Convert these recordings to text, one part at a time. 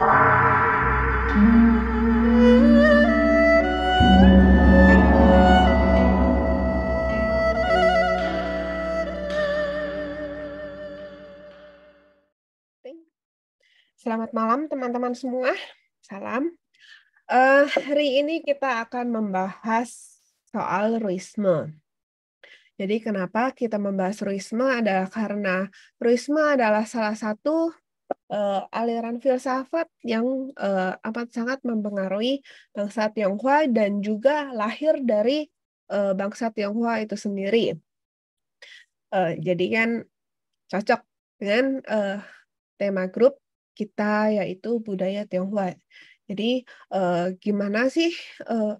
Selamat malam teman-teman semua. Salam. Hari ini kita akan membahas soal ruisme. Jadi kenapa kita membahas ruisme adalah karena ruisme adalah salah satu aliran filsafat yang amat sangat mempengaruhi bangsa Tionghoa dan juga lahir dari bangsa Tionghoa itu sendiri. Jadi kan cocok dengan tema grup kita yaitu budaya Tionghoa. Jadi gimana sih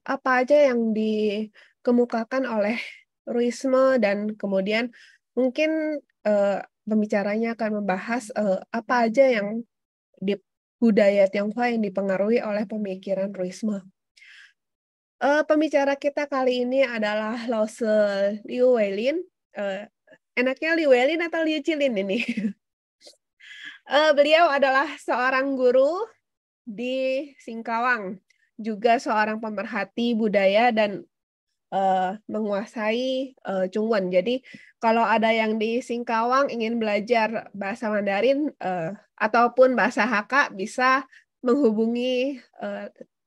apa aja yang dikemukakan oleh ruisme dan kemudian mungkin pembicaranya akan membahas apa aja yang di budaya Tionghoa yang dipengaruhi oleh pemikiran ruisme. Pembicara kita kali ini adalah Lause Liu Weilin. Enaknya Liu Weilin atau Liu Cilin ini? Beliau adalah seorang guru di Singkawang, juga seorang pemerhati budaya dan menguasai Chungwen. Jadi kalau ada yang di Singkawang ingin belajar bahasa Mandarin ataupun bahasa Hakka bisa menghubungi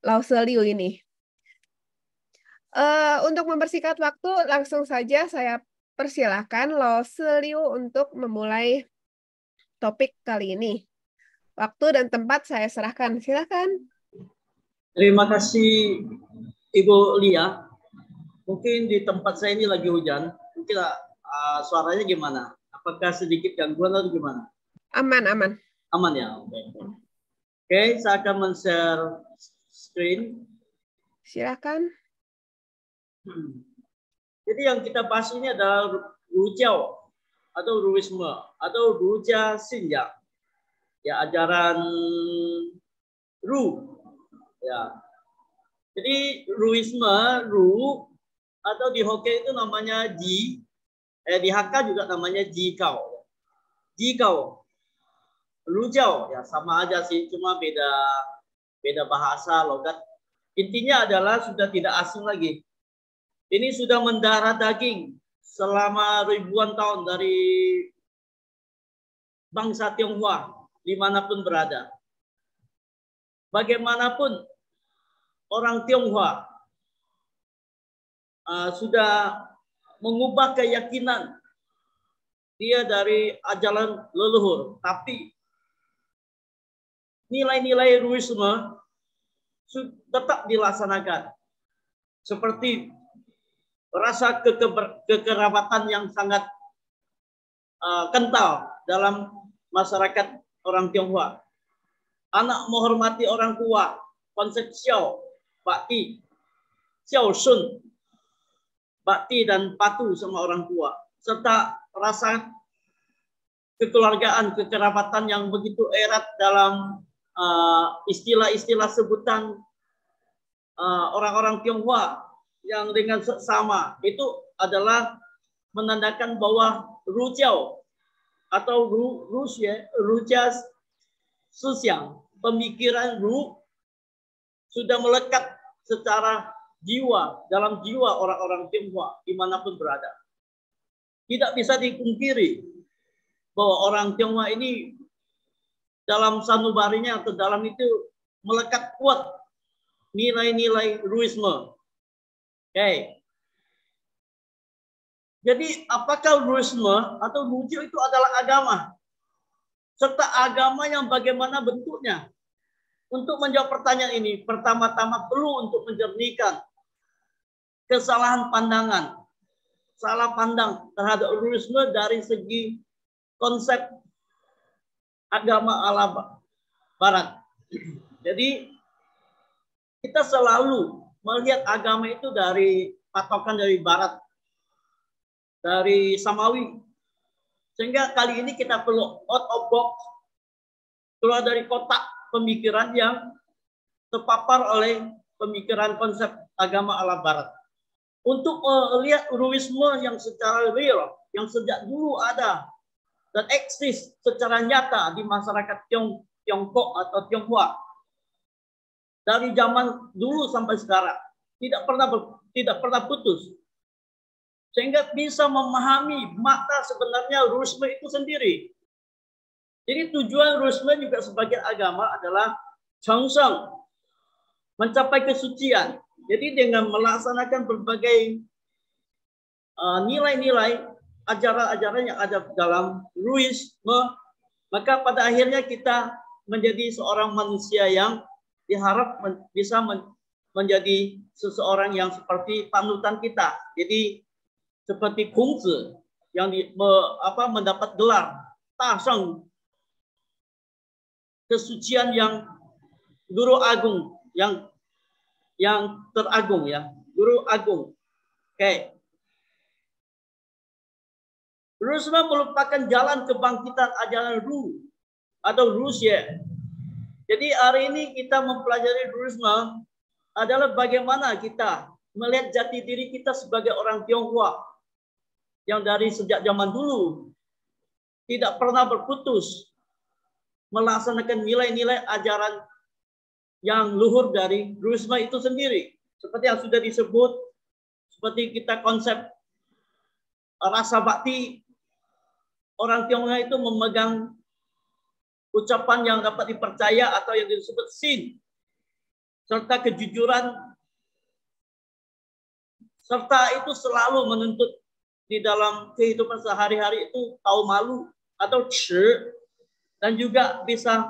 Lause Liu ini. Untuk mempersingkat waktu, langsung saja saya persilahkan Lause Liu untuk memulai topik kali ini. Waktu dan tempat saya serahkan. Silakan. Terima kasih Ibu Lia. Mungkin di tempat saya ini lagi hujan. Mungkin suaranya gimana? Apakah sedikit gangguan atau gimana? Aman, aman. Aman ya. Oke, saya akan men-share screen. Silakan. Jadi yang kita bahas ini adalah Rujiao atau ruisme atau Rujia Xinjiang, ya ajaran Ru, ya. Jadi ruisme, Ru atau di Hokkien itu namanya Ji, di Hakka juga namanya Jikao, Jikao, Rujiao, ya sama aja sih, cuma beda bahasa logat. Intinya adalah sudah tidak asing lagi. Ini sudah mendarah daging selama ribuan tahun dari bangsa Tionghoa dimanapun berada. Bagaimanapun orang Tionghoa sudah mengubah keyakinan dia dari ajaran leluhur, tapi nilai-nilai ruisme tetap dilaksanakan, seperti rasa kekerabatan yang sangat kental dalam masyarakat orang Tionghoa. Anak menghormati orang tua, konsep xiao, bakti, xiao shun, bakti dan patuh sama orang tua, serta rasa kekeluargaan, kekerabatan yang begitu erat dalam istilah-istilah sebutan orang-orang Tionghoa yang dengan seksama itu adalah menandakan bahwa Rujiao atau Rujia Xinjiang, pemikiran Ru sudah melekat secara jiwa dalam jiwa orang-orang Tionghoa dimanapun berada. Tidak bisa dipungkiri bahwa orang Tionghoa ini dalam sanubarinya atau dalam itu melekat kuat nilai-nilai ruisme. Oke. Jadi apakah ruisme atau Rujio itu adalah agama? Serta agama yang bagaimana bentuknya? Untuk menjawab pertanyaan ini, pertama-tama perlu untuk menjernihkan kesalahan pandangan. Salah pandang terhadap ruisme dari segi konsep agama ala Barat. Jadi kita selalu melihat agama itu dari patokan dari Barat, dari Samawi. Sehingga kali ini kita perlu out of box, keluar dari kotak pemikiran yang terpapar oleh pemikiran konsep agama ala Barat. Untuk melihat ruisme yang secara real, yang sejak dulu ada dan eksis secara nyata di masyarakat Tiongkok atau Tionghoa, dari zaman dulu sampai sekarang, tidak pernah putus, sehingga bisa memahami makna sebenarnya Rusma itu sendiri. Jadi tujuan Rusma juga sebagai agama adalah Changsang, mencapai kesucian. Jadi dengan melaksanakan berbagai nilai-nilai ajaran-ajaran yang ada dalam Ruisme, maka pada akhirnya kita menjadi seorang manusia yang diharap bisa menjadi seseorang yang seperti panutan kita. Jadi seperti Kongzi yang mendapat gelar Tasheng, kesucian yang guru agung, yang teragung, ya, guru agung. Oke. Rusma merupakan jalan kebangkitan ajaran Ru atau Rusia. Jadi hari ini kita mempelajari Rusma adalah bagaimana kita melihat jati diri kita sebagai orang Tionghoa yang dari sejak zaman dulu tidak pernah berputus melaksanakan nilai-nilai ajaran yang luhur dari Rusma itu sendiri. Seperti yang sudah disebut, seperti kita konsep rasa bakti, orang Tionghoa itu memegang ucapan yang dapat dipercaya atau yang disebut sin, serta kejujuran, serta itu selalu menuntut di dalam kehidupan sehari-hari itu tahu malu atau chi, dan juga bisa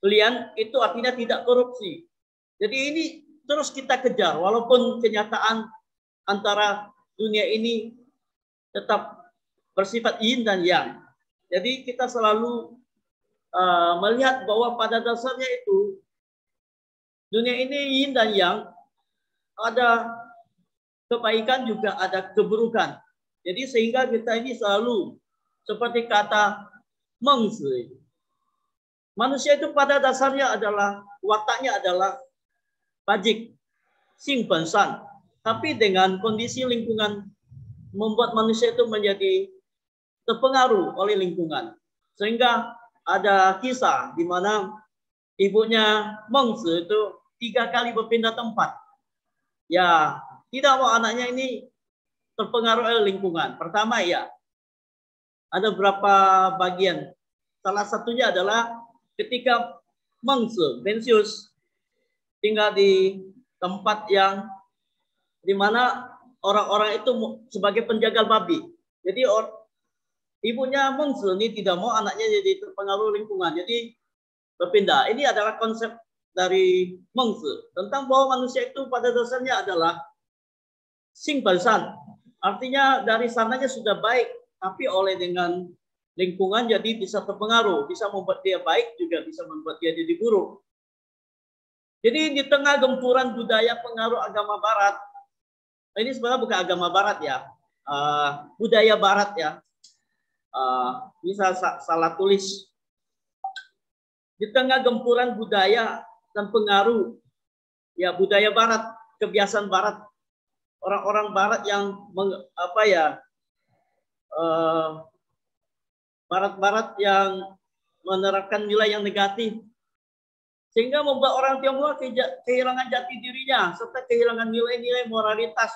lian, itu artinya tidak korupsi. Jadi ini terus kita kejar walaupun kenyataan antara dunia ini tetap bersifat yin dan yang. Jadi kita selalu melihat bahwa pada dasarnya itu dunia ini yin dan yang, ada kebaikan juga ada keburukan. Jadi sehingga kita ini selalu seperti kata Mengzi, manusia itu pada dasarnya adalah wataknya adalah bajik, sing bensan, tapi dengan kondisi lingkungan membuat manusia itu menjadi terpengaruh oleh lingkungan, sehingga ada kisah di mana ibunya Mengzi itu 3 kali berpindah tempat. Ya, tidak mau anaknya ini terpengaruh oleh lingkungan. Pertama, ya, ada beberapa bagian. Salah satunya adalah ketika Mengzi Bensius tinggal di tempat yang di mana orang-orang itu sebagai penjagal babi. Jadi ibunya Mengzi ini tidak mau anaknya jadi terpengaruh lingkungan, jadi berpindah. Ini adalah konsep dari Mengzi tentang bahwa manusia itu pada dasarnya adalah sing balsan, artinya dari sananya sudah baik, tapi oleh dengan lingkungan jadi bisa terpengaruh, bisa membuat dia baik juga bisa membuat dia jadi buruk. Jadi di tengah gempuran budaya pengaruh agama Barat, ini sebenarnya bukan agama Barat ya, budaya Barat ya. Bisa salah tulis. Di tengah gempuran budaya dan pengaruh ya budaya Barat, kebiasaan Barat, orang-orang Barat yang Barat-Barat yang menerapkan nilai yang negatif, sehingga membuat orang Tionghoa kehilangan jati dirinya serta kehilangan nilai-nilai moralitas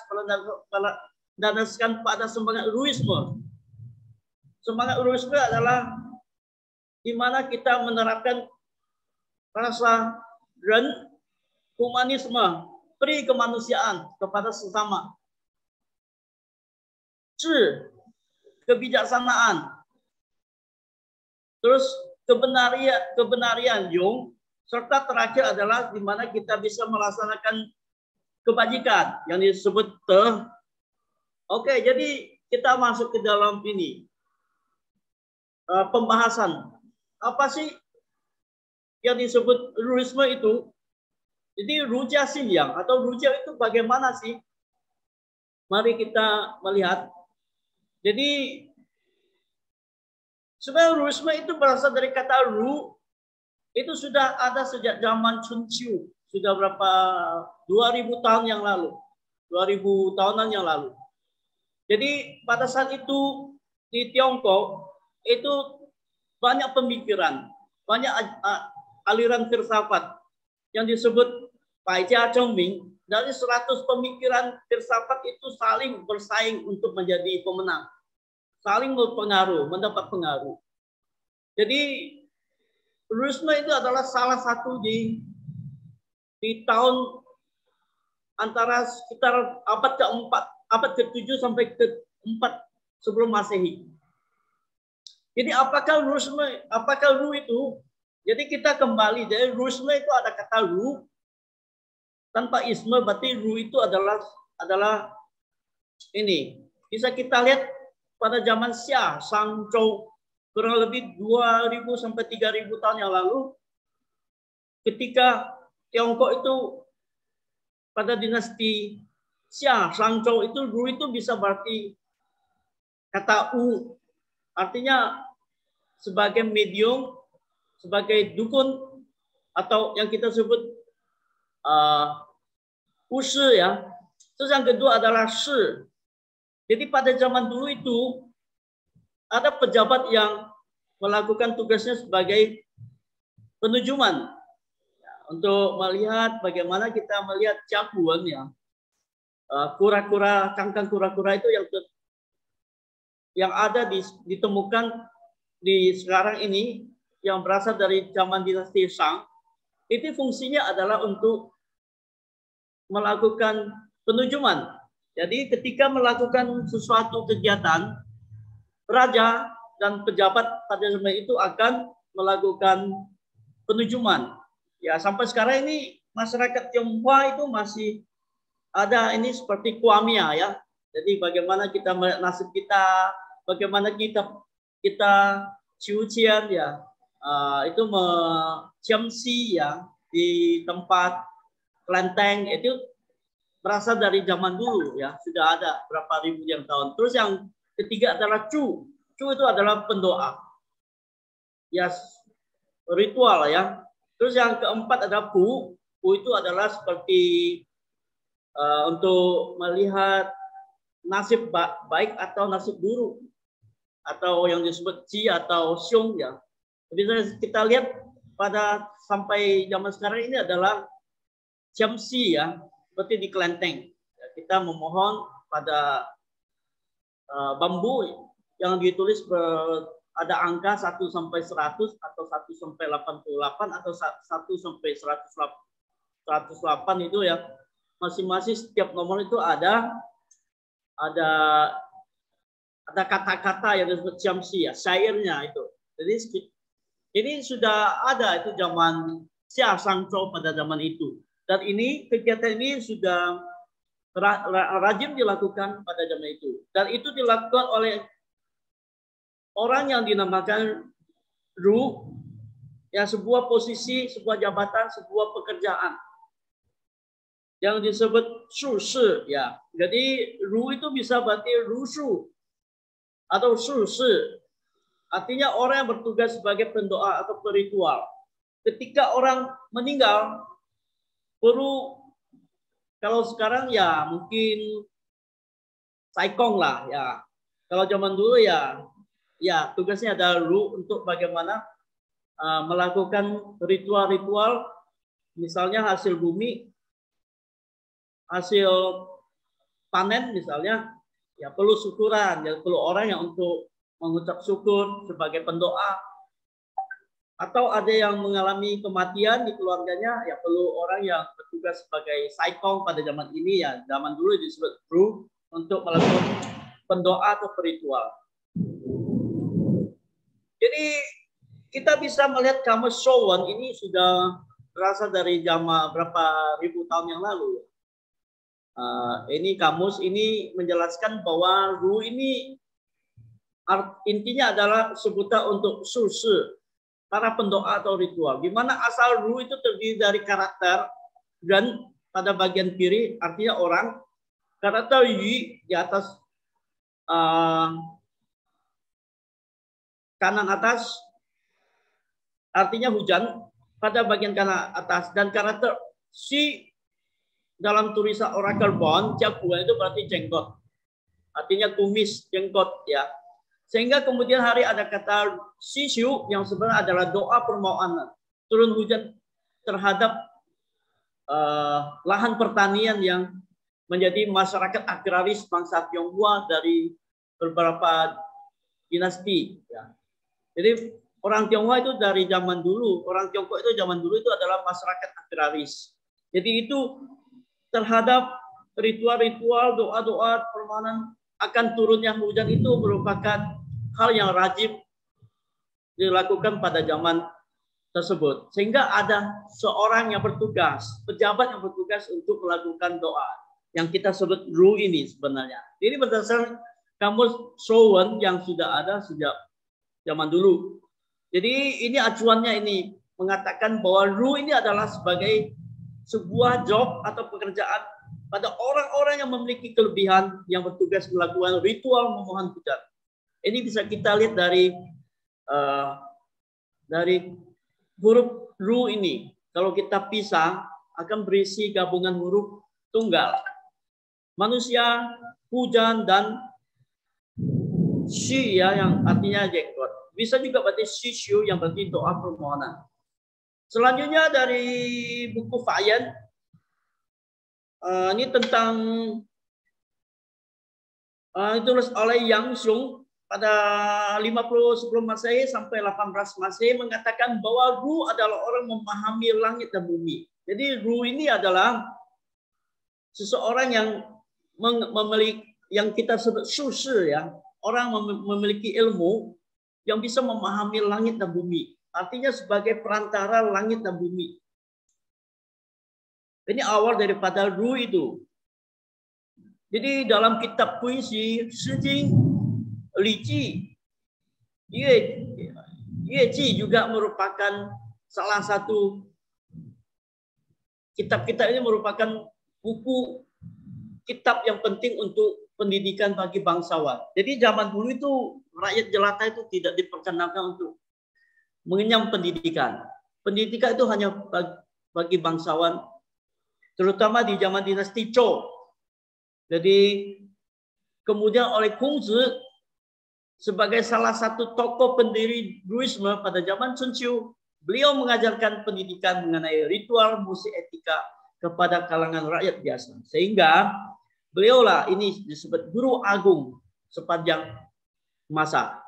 berdasarkan pada semangat Ruisme. Semangat Ruisme adalah di mana kita menerapkan rasa ren, humanisme, pri kemanusiaan kepada sesama, zhi, kebijaksanaan, terus kebenarian yung, serta terakhir adalah di mana kita bisa melaksanakan kebajikan yang disebut te. Oke, jadi kita masuk ke dalam ini. Pembahasan apa sih yang disebut Ruisme itu? Jadi Rujia Xinjiang atau Rujia itu bagaimana sih? Mari kita melihat. Jadi sebenarnya Ruisme itu berasal dari kata Ru, itu sudah ada sejak zaman Sun Xiu, sudah berapa 2000 tahun yang lalu, 2000 tahunan yang lalu. Jadi pada saat itu di Tiongkok itu banyak pemikiran, banyak aliran filsafat yang disebut Baijia Zhengming. Dari 100 pemikiran filsafat itu saling bersaing untuk menjadi pemenang. Saling berpengaruh, mendapat pengaruh. Jadi Ruisme itu adalah salah satu di tahun antara sekitar abad ke-4, abad ke-7 sampai ke-4 sebelum Masehi. Jadi apakah Ruisme, apakah Ru itu? Jadi kita kembali, jadi Ruisme itu ada kata Ru, tanpa isme berarti Ru itu adalah ini. Bisa kita lihat pada zaman Xia, Shangzhou, kurang lebih 2000 sampai 3000 tahun yang lalu, ketika Tiongkok itu pada dinasti Xia, Shangzhou itu Ru itu bisa berarti kata U, artinya sebagai medium, sebagai dukun, atau yang kita sebut ushi ya. Terus yang kedua adalah shi. Jadi pada zaman dulu itu ada pejabat yang melakukan tugasnya sebagai penujuman ya, untuk melihat bagaimana kita melihat jagoan ya, kura-kura, cangkang kura-kura itu yang ada ditemukan di sekarang ini yang berasal dari zaman dinasti Shang. Itu fungsinya adalah untuk melakukan penujuman. Jadi ketika melakukan sesuatu kegiatan, raja dan pejabat pada zaman itu akan melakukan penujuman. Ya, sampai sekarang ini masyarakat Tionghoa itu masih ada ini seperti kuamia ya. Jadi bagaimana kita melihat nasib kita, bagaimana kita ciucian ya, itu ciamsi ya di tempat kelenteng, itu berasal dari zaman dulu ya, sudah ada berapa ribu tahun. Terus yang ketiga adalah Cu. Cu itu adalah pendoa. Ya, ritual ya. Terus yang keempat ada Pu. Pu itu adalah seperti untuk melihat nasib baik atau nasib buruk, atau yang disebut Ci atau Xiong ya. Jadi kita lihat pada sampai zaman sekarang ini adalah Ciamsi ya, seperti di kelenteng. Kita memohon pada bambu yang ditulis ada angka 1 sampai 100 atau 1 sampai 88 atau 1 sampai 108 itu ya. Masing-masing setiap nomor itu ada kata-kata yang disebut Ciamsi ya, syairnya itu. Jadi ini sudah ada itu zaman Xia Shangzhou pada zaman itu. Dan ini kegiatan ini sudah rajin dilakukan pada zaman itu. Dan itu dilakukan oleh orang yang dinamakan Ru, ya, sebuah posisi, sebuah jabatan, sebuah pekerjaan yang disebut Shu Shi ya. Jadi Ru itu bisa berarti Ru Shu atau Shu Shi. Artinya orang yang bertugas sebagai pendoa atau peritual. Ketika orang meninggal, perlu, kalau sekarang ya mungkin saikong lah ya. Kalau zaman dulu ya tugasnya ada Ru untuk bagaimana melakukan ritual-ritual, misalnya hasil bumi, hasil panen misalnya, ya perlu syukuran, ya perlu orang yang untuk mengucap syukur sebagai pendoa. Atau ada yang mengalami kematian di keluarganya, ya perlu orang yang bertugas sebagai saikong pada zaman ini ya, zaman dulu disebut Ru, untuk melakukan pendoa atau peritual. Jadi kita bisa melihat kamus Shouwen ini sudah berasal dari zaman berapa ribu tahun yang lalu. Ini kamus ini menjelaskan bahwa Ru ini intinya adalah sebutan untuk Shu Shi, para pendoa atau ritual. Di mana asal Ru itu terdiri dari karakter, dan pada bagian kiri artinya orang, karakter Yi di atas kanan atas artinya hujan pada bagian kanan atas, dan karakter Si dalam tulisan Oracle Bond Jaguan itu berarti jenggot, artinya kumis, jenggot ya. Sehingga kemudian hari ada kata Shishu yang sebenarnya adalah doa permohonan turun hujan terhadap lahan pertanian yang menjadi masyarakat agraris bangsa Tionghoa dari beberapa dinasti. Ya. Jadi orang Tionghoa itu dari zaman dulu, orang Tiongkok itu zaman dulu itu adalah masyarakat agraris. Jadi itu terhadap ritual-ritual, doa-doa, permohonan akan turunnya hujan itu merupakan hal yang wajib dilakukan pada zaman tersebut. Sehingga ada seorang yang bertugas, pejabat yang bertugas untuk melakukan doa. Yang kita sebut ru ini sebenarnya. Ini berdasarkan kamus Showen yang sudah ada sejak zaman dulu. Jadi ini acuannya ini mengatakan bahwa ru ini adalah sebagai sebuah job atau pekerjaan pada orang-orang yang memiliki kelebihan yang bertugas melakukan ritual memohon hujan. Ini bisa kita lihat dari huruf ru ini. Kalau kita pisah akan berisi gabungan huruf tunggal. Manusia, hujan, dan shi ya yang artinya jenggot. Bisa juga berarti shishu yang berarti doa permohonan. Selanjutnya dari buku Fayan, ini tentang ditulis oleh Yang Xiong pada 50 sebelum Masehi sampai 18 Masehi mengatakan bahwa Ru adalah orang memahami langit dan bumi. Jadi Ru ini adalah seseorang yang memiliki yang kita sebut sushi ya, orang memiliki ilmu yang bisa memahami langit dan bumi. Artinya sebagai perantara langit dan bumi. Ini awal daripada Ru itu. Jadi dalam kitab puisi Shijing, Li-ji, Yue-ji juga merupakan salah satu kitab-kitab ini merupakan buku kitab yang penting untuk pendidikan bagi bangsawan. Jadi zaman dulu itu rakyat jelata itu tidak diperkenankan untuk mengenyam pendidikan. Pendidikan itu hanya bagi bangsawan, terutama di zaman dinasti Zhou. Jadi kemudian oleh Kongzi sebagai salah satu tokoh pendiri Buddhisme pada zaman Sun Xiu, beliau mengajarkan pendidikan mengenai ritual musik etika kepada kalangan rakyat biasa. Sehingga beliaulah ini disebut guru agung sepanjang masa.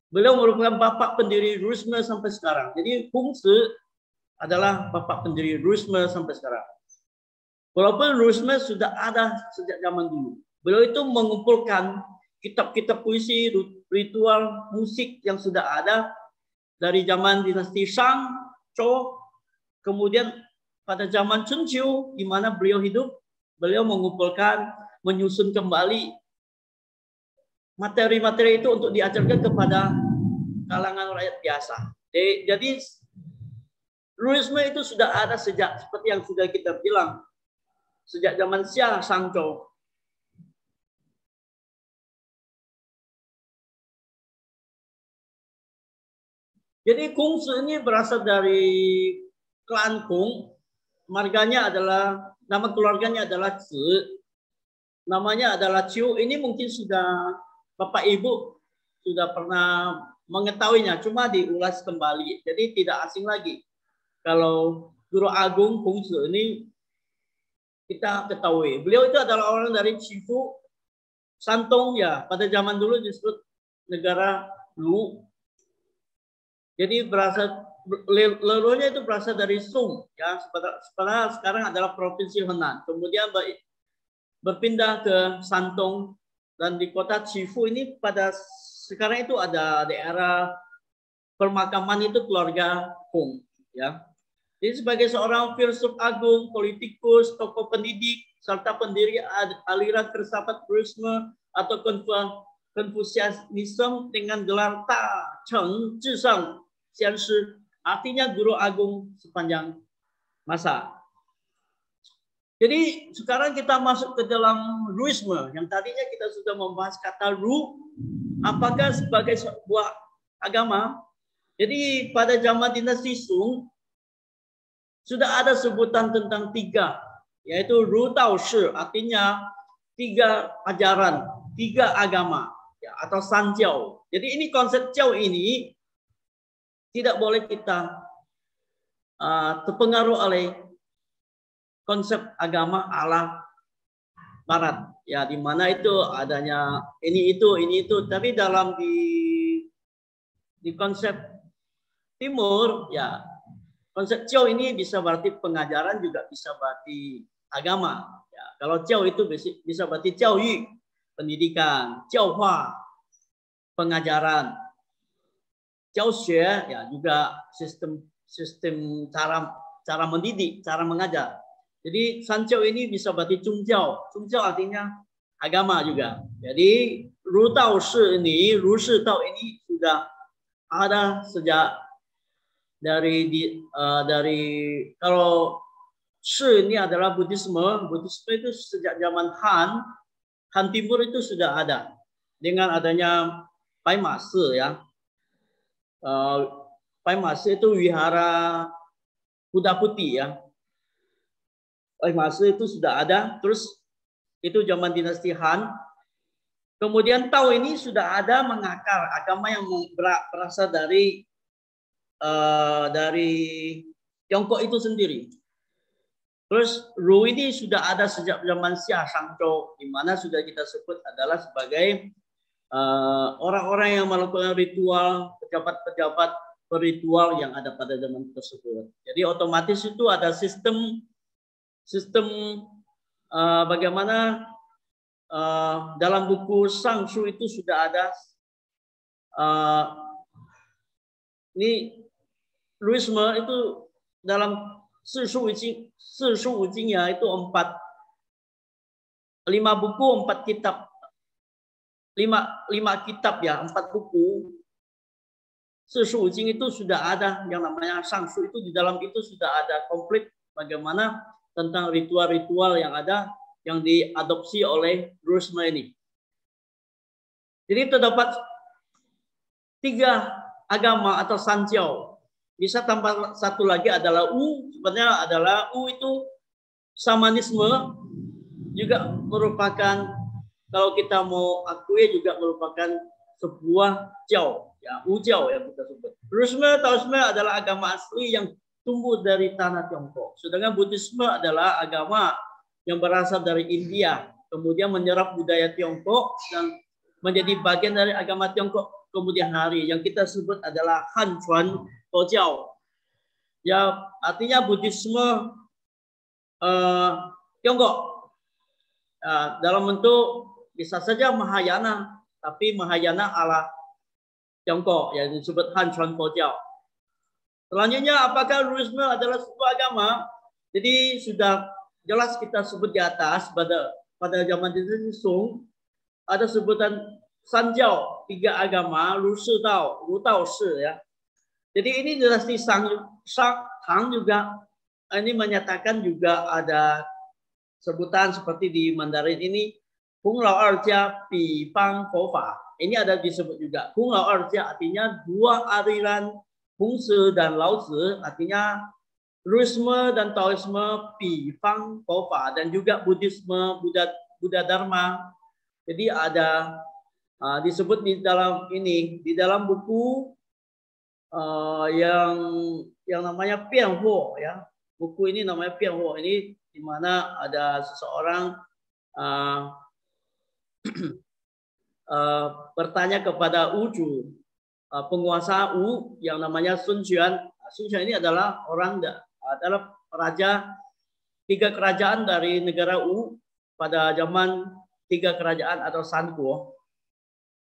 Beliau merupakan bapak pendiri Buddhisme sampai sekarang. Jadi Kongzi adalah bapak pendiri Buddhisme sampai sekarang. Walaupun Buddhisme sudah ada sejak zaman dulu. Beliau itu mengumpulkan kitab-kitab puisi, ritual musik yang sudah ada dari zaman dinasti Shang, Zhou, kemudian pada zaman Sun Xiu di mana beliau hidup, beliau mengumpulkan, menyusun kembali materi-materi itu untuk diajarkan kepada kalangan rakyat biasa. Jadi Buddhisme itu sudah ada sejak seperti yang sudah kita bilang sejak zaman Xia Shangzhou. Jadi Kongzi ini berasal dari klan Kong. Marganya adalah, nama keluarganya adalah Zi. Namanya adalah Ciu. Ini mungkin sudah Bapak Ibu sudah pernah mengetahuinya. Cuma diulas kembali. Jadi tidak asing lagi. Kalau Guru Agung Kongzi ini kita ketahui. Beliau itu adalah orang dari Shifu, Santong ya. Pada zaman dulu disebut negara Lu. Jadi berasal leluhurnya itu berasal dari Sung ya, sekarang adalah provinsi Henan. Kemudian berpindah ke Santong dan di kota Shifu ini pada sekarang itu ada daerah permakaman itu keluarga Kong ya. Jadi sebagai seorang filsuf agung, politikus, tokoh pendidik serta pendiri aliran filsafat Buddhisme atau Konfusianisme dengan gelar Ta Cheng Zhisang Xianshi, artinya guru agung sepanjang masa. Jadi sekarang kita masuk ke dalam Ruisme yang tadinya kita sudah membahas kata Ru, apakah sebagai sebuah agama. Jadi pada zaman dinasti Sung sudah ada sebutan tentang tiga, yaitu Ru Dao Shi, artinya tiga ajaran, tiga agama, ya, atau San Jiao. Jadi ini konsep Jiao ini tidak boleh kita terpengaruh oleh konsep agama ala Barat, ya, di mana itu adanya ini itu, tapi dalam di konsep Timur, ya, konsep Jiao ini bisa berarti pengajaran, juga bisa berarti agama. Ya, kalau Jiao itu bisa berarti Jiao Yu, pendidikan, Jiao Hua, pengajaran, Jiao Xue, ya, juga sistem cara mendidik, cara mengajar. Jadi Sanjiao ini bisa berarti Zhongjiao. Zhongjiao artinya agama juga. Jadi Ru Dao Shi ini, Ru Shi Dao ini sudah ada sejak dari kalau Shi ini adalah Buddhisme. Buddhisme itu sejak zaman Han Timur itu sudah ada dengan adanya Pai Ma Si, ya. Pai Ma Si itu wihara Buddha Putih, ya. Pai Ma Si itu sudah ada, terus itu zaman dinasti Han. Kemudian Tao ini sudah ada mengakar agama yang berasal dari Tiongkok itu sendiri. Terus Ru ini sudah ada sejak zaman Xia Shangzhou, di mana sudah kita sebut adalah sebagai orang-orang yang melakukan ritual, pejabat-pejabat ritual yang ada pada zaman tersebut. Jadi otomatis itu ada sistem bagaimana dalam buku Shangshu itu sudah ada ini Luisme itu dalam Sishu Wujing ya, itu 5 buku 4 kitab 5 kitab, ya, 4 buku. Sishu Wujing itu sudah ada yang namanya Shangshu, itu di dalam itu sudah ada komplit bagaimana tentang ritual-ritual yang ada yang diadopsi oleh Luisme ini. Jadi terdapat 3 agama atau Sanjiao. Bisa tambah satu lagi adalah Wu. Sebenarnya adalah Wu itu Shamanisme, juga merupakan, kalau kita mau akui, juga merupakan sebuah Jiao, ya, Wu Jiao yang kita sebut. Taoisme adalah agama asli yang tumbuh dari tanah Tiongkok. Sedangkan Buddhisme adalah agama yang berasal dari India, kemudian menyerap budaya Tiongkok dan menjadi bagian dari agama Tiongkok kemudian hari, yang kita sebut adalah Han Chuan Tojiao. Ya, artinya Buddhisme Tiongkok. Dalam bentuk bisa saja Mahayana, tapi Mahayana ala Tiongkok, yang disebut Han Chuan Tojiao. Selanjutnya, apakah Luisme adalah sebuah agama? Jadi sudah jelas kita sebut di atas, pada zaman dinasti Song ada sebutan Sanjiao, 3 agama, Ru Shi Dao, Ru Dao Shi, ya. Jadi ini dinasti Tang juga ini menyatakan juga ada sebutan seperti di Mandarin ini Hong Lao Erjia Bi Fang Fo Fa. Ini ada disebut juga Hong Lao Erjia, artinya 2 aliran Hong Zi dan Lao Zi, artinya Luisme dan Taoisme, Bi Fang Fo Fa, dan juga Buddhisme, Buddha Dharma. Jadi ada disebut di dalam buku yang namanya Pian Huo, ya. Buku ini namanya Pian Huo, ini di mana ada seseorang bertanya kepada Wuju, penguasa Wu yang namanya Sun Xuan. Sun Xuan ini adalah raja 3 kerajaan dari negara Wu pada zaman 3 kerajaan atau Sankuo.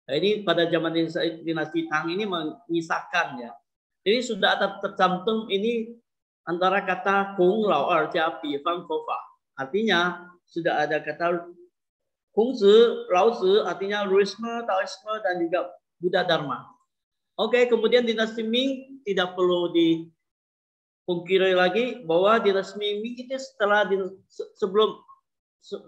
Nah, ini pada zaman dinasti Tang ini mengisahkan, ya. Jadi sudah ada tercantum ini antara kata Hong Lao Erjia Bi Fang Fo Fa. Artinya sudah ada kata Hong Zi, Lao Zi, artinya Luisme, Taoisme, dan juga Buddha Dharma. Oke, kemudian dinasti Ming tidak perlu dipungkiri lagi bahwa dinasti Ming itu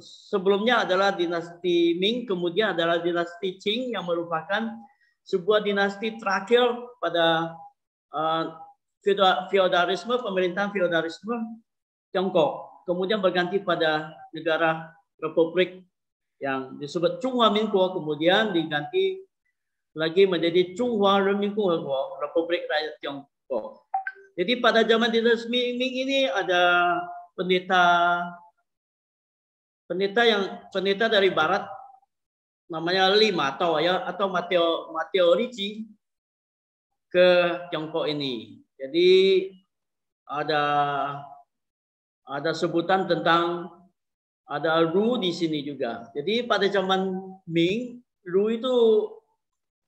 sebelumnya adalah dinasti Ming, kemudian adalah dinasti Qing yang merupakan sebuah dinasti terakhir pada feodalisme, pemerintahan feodalisme Tiongkok. Kemudian berganti pada negara republik yang disebut Chunghwa Minkuo, kemudian diganti lagi menjadi Chunghwa Renminkuo, Republik Rakyat Tiongkok. Jadi pada zaman dinasti Ming ini ada pendeta dari barat namanya Li Matao ya, atau Matteo Ricci ke Tiongkok ini. Jadi ada sebutan tentang ada Ru di sini juga. Jadi pada zaman Ming, Ru itu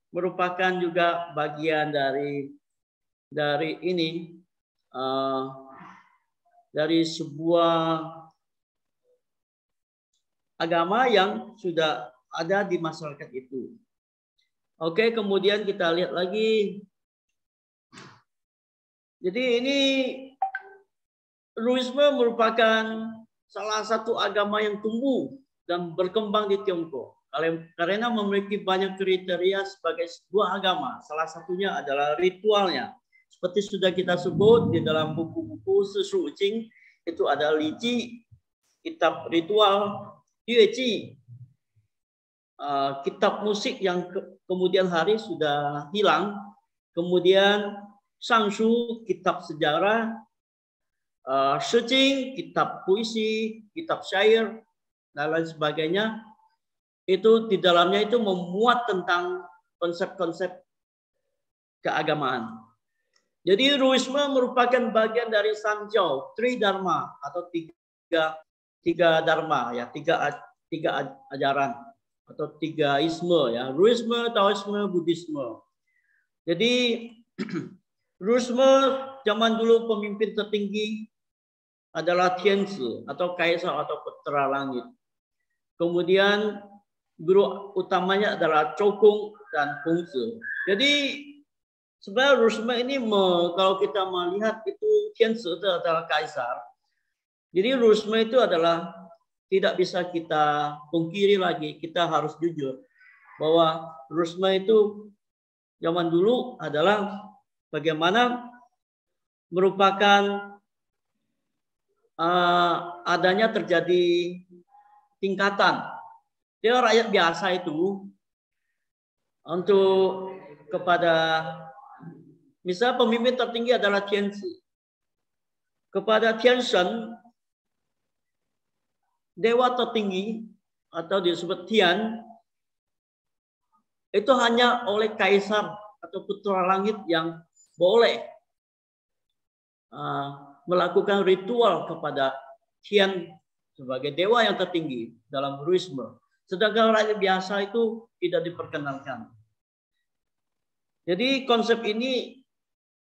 merupakan juga bagian dari ini, dari sebuah agama yang sudah ada di masyarakat itu. Oke, kemudian kita lihat lagi. Jadi ini Ruisme merupakan salah satu agama yang tumbuh dan berkembang di Tiongkok karena memiliki banyak kriteria sebagai sebuah agama. Salah satunya adalah ritualnya. Seperti sudah kita sebut di dalam buku-buku Shishu Jing, itu ada Li Ji, kitab ritual, Yue Ji, kitab musik yang kemudian hari sudah hilang, kemudian Shangshu, kitab sejarah, Shi Jing, kitab puisi, kitab syair, dan lain sebagainya. Itu di dalamnya itu memuat tentang konsep-konsep keagamaan. Jadi Ruisme merupakan bagian dari Sanjiao, Tridharma atau tiga dharma ya, tiga ajaran atau tiga isme ya, Ruisme, Taoisme, Buddhisme. Jadi Ruisme zaman dulu pemimpin tertinggi adalah Tianzi atau kaisar atau putra langit. Kemudian guru utamanya adalah Chou dan Kongzi. Jadi sebenarnya Ruisme ini kalau kita melihat itu Tianzi itu adalah kaisar. Jadi Ruisme itu adalah tidak bisa kita pungkiri lagi, kita harus jujur bahwa Ruisme itu zaman dulu adalah bagaimana merupakan adanya terjadi tingkatan. Dia rakyat biasa itu untuk kepada misal pemimpin tertinggi adalah Tianzi. Kepada Tianshan, dewa tertinggi atau disebut Tian, itu hanya oleh kaisar atau putra langit yang boleh melakukan ritual kepada Tian sebagai dewa yang tertinggi dalam Ruisme. Sedangkan rakyat biasa itu tidak diperkenalkan. Jadi konsep ini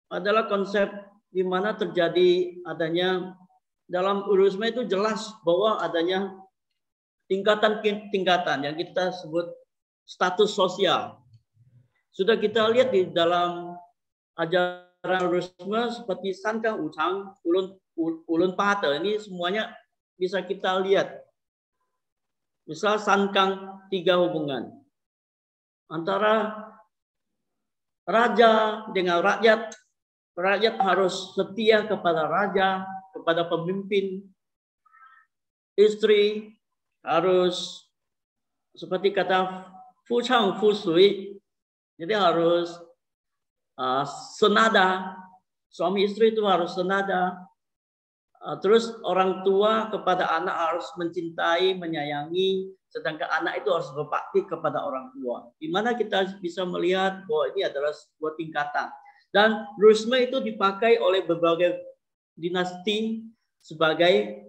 adalah konsep di mana terjadi adanya dalam Ruisme itu jelas bahwa adanya tingkatan-tingkatan yang kita sebut status sosial. Sudah kita lihat di dalam ajaran Ruisme seperti Sankang Wuchang, Ulun Pate, ini semuanya bisa kita lihat. Misal Sankang, 3 hubungan antara raja dengan rakyat. Rakyat harus setia kepada raja, kepada pemimpin. Istri harus seperti kata Fu Chang Fu Sui, jadi harus senada. Suami istri itu harus senada. Terus orang tua kepada anak harus mencintai, menyayangi, sedangkan anak itu harus berbakti kepada orang tua. Di mana kita bisa melihat bahwa ini adalah sebuah tingkatan. Dan Ruisme itu dipakai oleh berbagai dinasti sebagai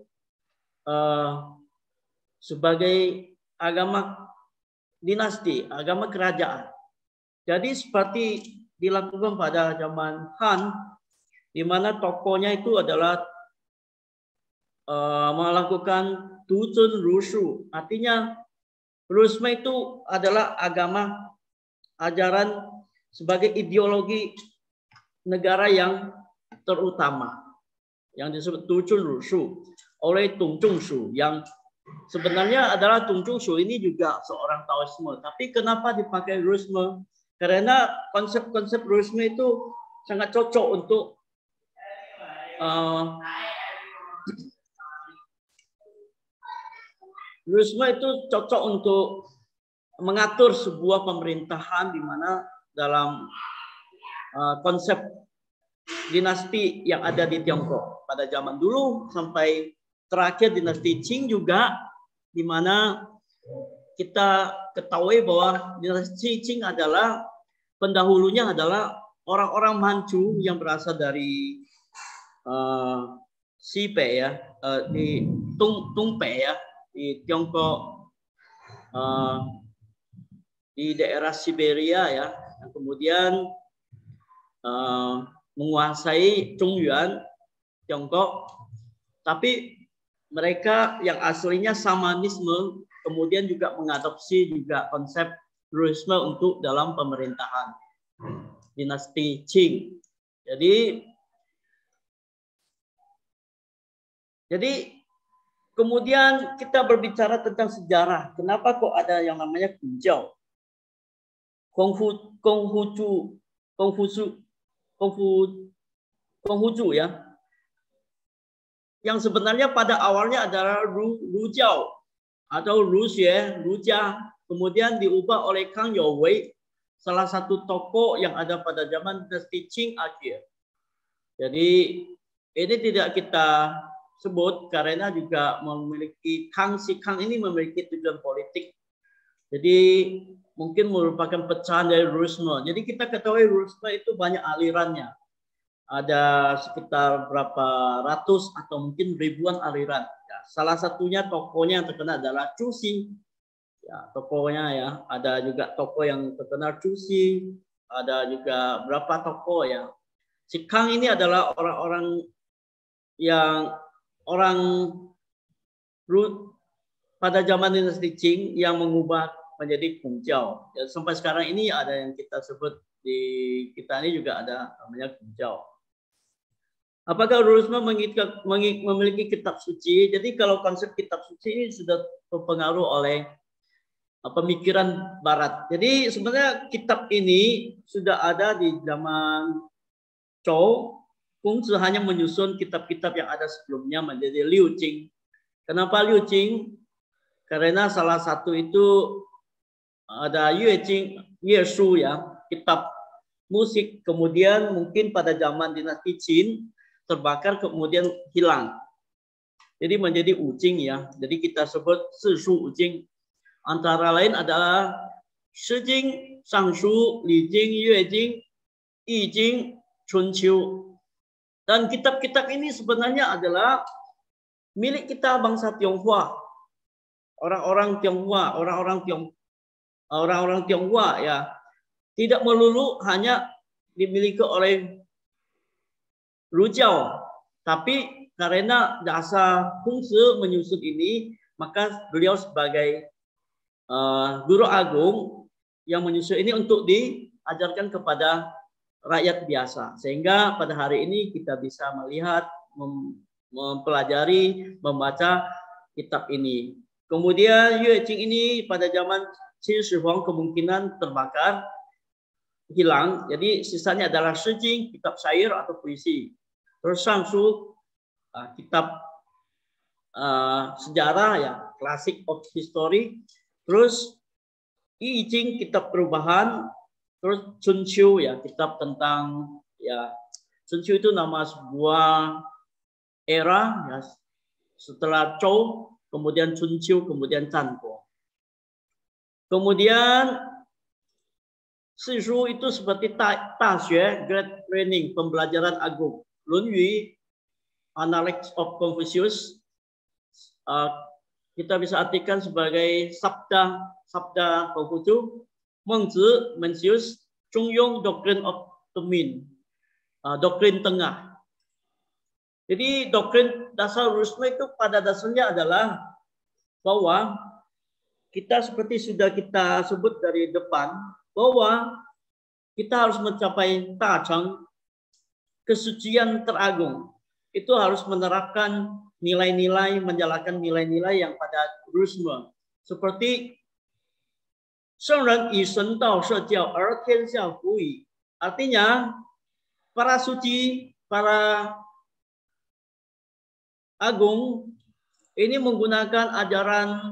agama dinasti, agama kerajaan. Jadi seperti dilakukan pada zaman Han, di mana tokohnya itu adalah melakukan Tuzun Rushu. Artinya Ruisme itu adalah agama ajaran sebagai ideologi negara yang terutama yang disebut Tuzun Rushu oleh Tung Chung-shu, yang sebenarnya adalah Tung Chung-shu ini juga seorang Taoisme. Tapi kenapa dipakai Ruisme? Karena konsep-konsep Ruisme itu sangat cocok untuk Ruisme itu cocok untuk mengatur sebuah pemerintahan di mana dalam konsep dinasti yang ada di Tiongkok pada zaman dulu sampai terakhir dinasti Qing juga, di mana kita ketahui bahwa dinasti Qing adalah pendahulunya adalah orang-orang Manchu yang berasal dari Sipei ya, di Tungpei ya, di Tiongkok, di daerah Siberia ya, yang kemudian menguasai Zhongyuan, Tiongkok. Tapi mereka yang aslinya Shamanisme kemudian juga mengadopsi juga konsep Buddhisme untuk dalam pemerintahan dinasti Qing. Jadi kemudian kita berbicara tentang sejarah. Kenapa kok ada yang namanya Gongjiao? Konghucu ya. Yang sebenarnya pada awalnya adalah Rujiao atau Ruxue, Rujia, kemudian diubah oleh Kang Youwei, salah satu tokoh yang ada pada zaman dinasti Qing akhir. Jadi ini tidak kita sebut karena juga memiliki si Kang ini memiliki tujuan politik. Jadi mungkin merupakan pecahan dari Buddhisme. Jadi kita ketahui Buddhisme itu banyak alirannya. Ada sekitar berapa ratus atau mungkin ribuan aliran. Ya, salah satunya tokohnya yang terkenal adalah Cixi. Ya, tokohnya ya, ada juga tokoh yang terkenal Cixi, ada juga berapa tokoh ya. Si Kang ini adalah orang-orang yang pada zaman dinasti Qing yang mengubah menjadi Gongjiao. Ya, sampai sekarang ini ada yang kita sebut di kita ini juga ada namanya Gongjiao. Apakah Buddhisme memiliki kitab suci? Jadi kalau konsep kitab suci ini sudah terpengaruh oleh pemikiran Barat. Jadi sebenarnya kitab ini sudah ada di zaman Zhou. Kongzi hanya menyusun kitab-kitab yang ada sebelumnya menjadi Liu Qing. Kenapa Liu Qing? Karena salah satu itu ada Yue Qing, Yue Shu ya, kitab musik. Kemudian mungkin pada zaman dinasti Qin terbakar kemudian hilang. Jadi menjadi Wu Jing ya. Jadi kita sebut Si Shu Wu Jing. Antara lain adalah Shi Jing, Shang Shu, Li Jing, Yue Jing, Yi Jing, Chun Qiu. Dan kitab-kitab ini sebenarnya adalah milik kita bangsa Tionghoa. Orang-orang Tionghoa, orang-orang Tionghoa ya. Tidak melulu hanya dimiliki oleh Rujiao, tapi karena dasar Kongzi menyusun ini, maka beliau sebagai guru agung yang menyusun ini untuk diajarkan kepada rakyat biasa. Sehingga pada hari ini kita bisa melihat, mempelajari, membaca kitab ini. Kemudian Yue Qing ini pada zaman Qin Shi Huang kemungkinan terbakar, hilang. Jadi sisanya adalah Shi Jing, kitab syair atau puisi. Terus Shang Shu, kitab sejarah ya, classic of history. Terus Yi Jing, kitab perubahan. Terus Chun Qiu ya, kitab tentang ya, Chun Qiu itu nama sebuah era ya, setelah Zhou, kemudian Chun Qiu, kemudian Zhanguo. Kemudian Si Shu itu seperti Taxue, Great Training, pembelajaran agung. Lun Yu, Analects of Confucius, kita bisa artikan sebagai sabda Konghucu. Mengzi, Mencius, Zhongyong, Doctrine of the Mean, doktrin tengah. Jadi doktrin dasar Buddhisme itu pada dasarnya adalah bahwa kita seperti sudah kita sebut dari depan, bahwa kita harus mencapai Tacheng, kesucian teragung. Itu harus menerapkan nilai-nilai, menjalankan nilai-nilai yang pada Buddhisme. Seperti Shengren yi shen dao she jiao er tian xia fu yi. Artinya para suci, para agung ini menggunakan ajaran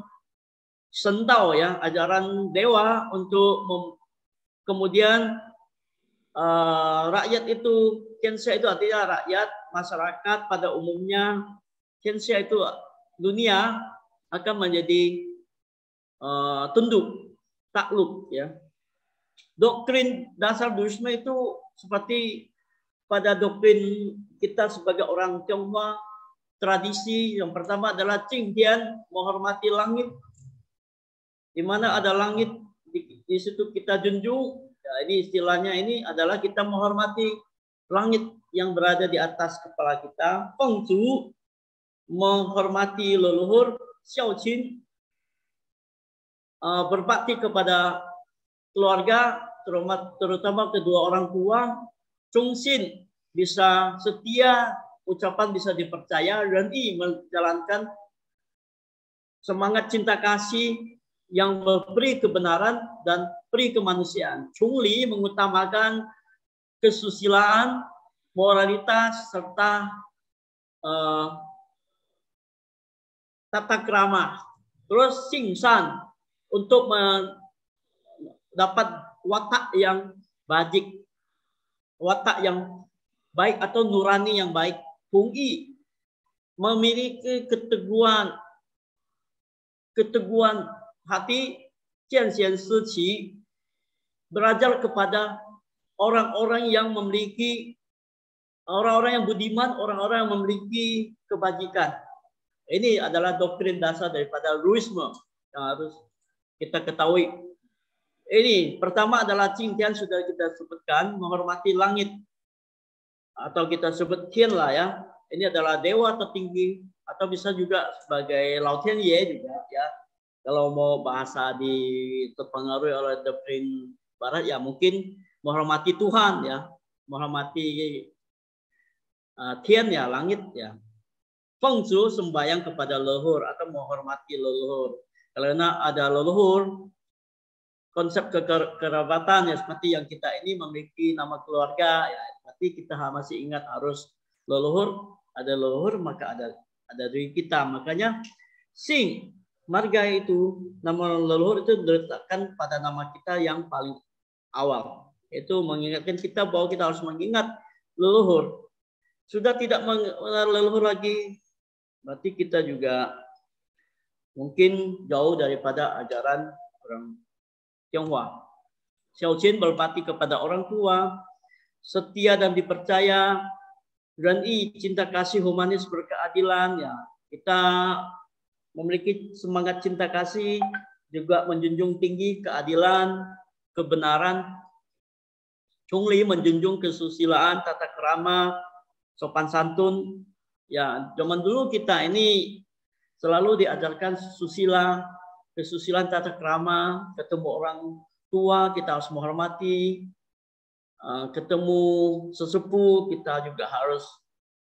Shen Dao ya, ajaran dewa untuk kemudian rakyat itu, Tianxia itu artinya rakyat, masyarakat pada umumnya Tianxia itu dunia akan menjadi tunduk, takluk ya. Doktrin dasar dualisme itu seperti pada doktrin kita sebagai orang Tionghoa, tradisi yang pertama adalah Qingdian, menghormati langit. Di mana ada langit, di situ kita junjung. Ya, ini istilahnya ini adalah kita menghormati langit yang berada di atas kepala kita. Fengzu, menghormati leluhur. Xiaoqin, berbakti kepada keluarga, terutama kedua orang tua. Zhongxin, bisa setia, ucapan bisa dipercaya. Renyi, menjalankan semangat cinta kasih yang memberi kebenaran dan beri kemanusiaan. Chungli, mengutamakan kesusilaan, moralitas, serta tata krama. Terus Xingsan, untuk mendapat watak yang bajik, watak yang baik atau nurani yang baik. Hongyi, memiliki keteguhan hati. Jianxian Siqi, belajar kepada orang-orang yang memiliki, orang-orang yang budiman, orang-orang yang memiliki kebajikan. Ini adalah doktrin dasar daripada Ruisme yang harus kita ketahui. Ini pertama adalah Qingdian, sudah kita sebutkan, menghormati langit, atau kita sebut Tian lah ya. Ini adalah dewa tertinggi, atau bisa juga sebagai Lao Tian Ye juga ya. Kalau mau bahasa terpengaruhi oleh doktrin Barat ya mungkin menghormati Tuhan ya, menghormati Tian ya, langit ya. Fengzu, sembahyang kepada leluhur atau menghormati leluhur. Karena ada leluhur, konsep kekerabatan ya, seperti yang kita ini memiliki nama keluarga ya, berarti kita masih ingat harus leluhur, ada leluhur maka ada diri kita. Makanya Sing, marga itu, nama leluhur itu diletakkan pada nama kita yang paling awal. Itu mengingatkan kita bahwa kita harus mengingat leluhur. Sudah tidak mengenal leluhur lagi, berarti kita juga mungkin jauh daripada ajaran orang Tionghoa. Xiaoqin, berbakti kepada orang tua, setia dan dipercaya. Renyi, cinta kasih humanis berkeadilan ya. Kita memiliki semangat cinta kasih, juga menjunjung tinggi keadilan, kebenaran. Chungli, menjunjung kesusilaan, tata krama, sopan santun. Ya, zaman dulu kita ini selalu diajarkan susila, kesusilaan, tata krama. Ketemu orang tua kita harus menghormati, ketemu sesepuh kita juga harus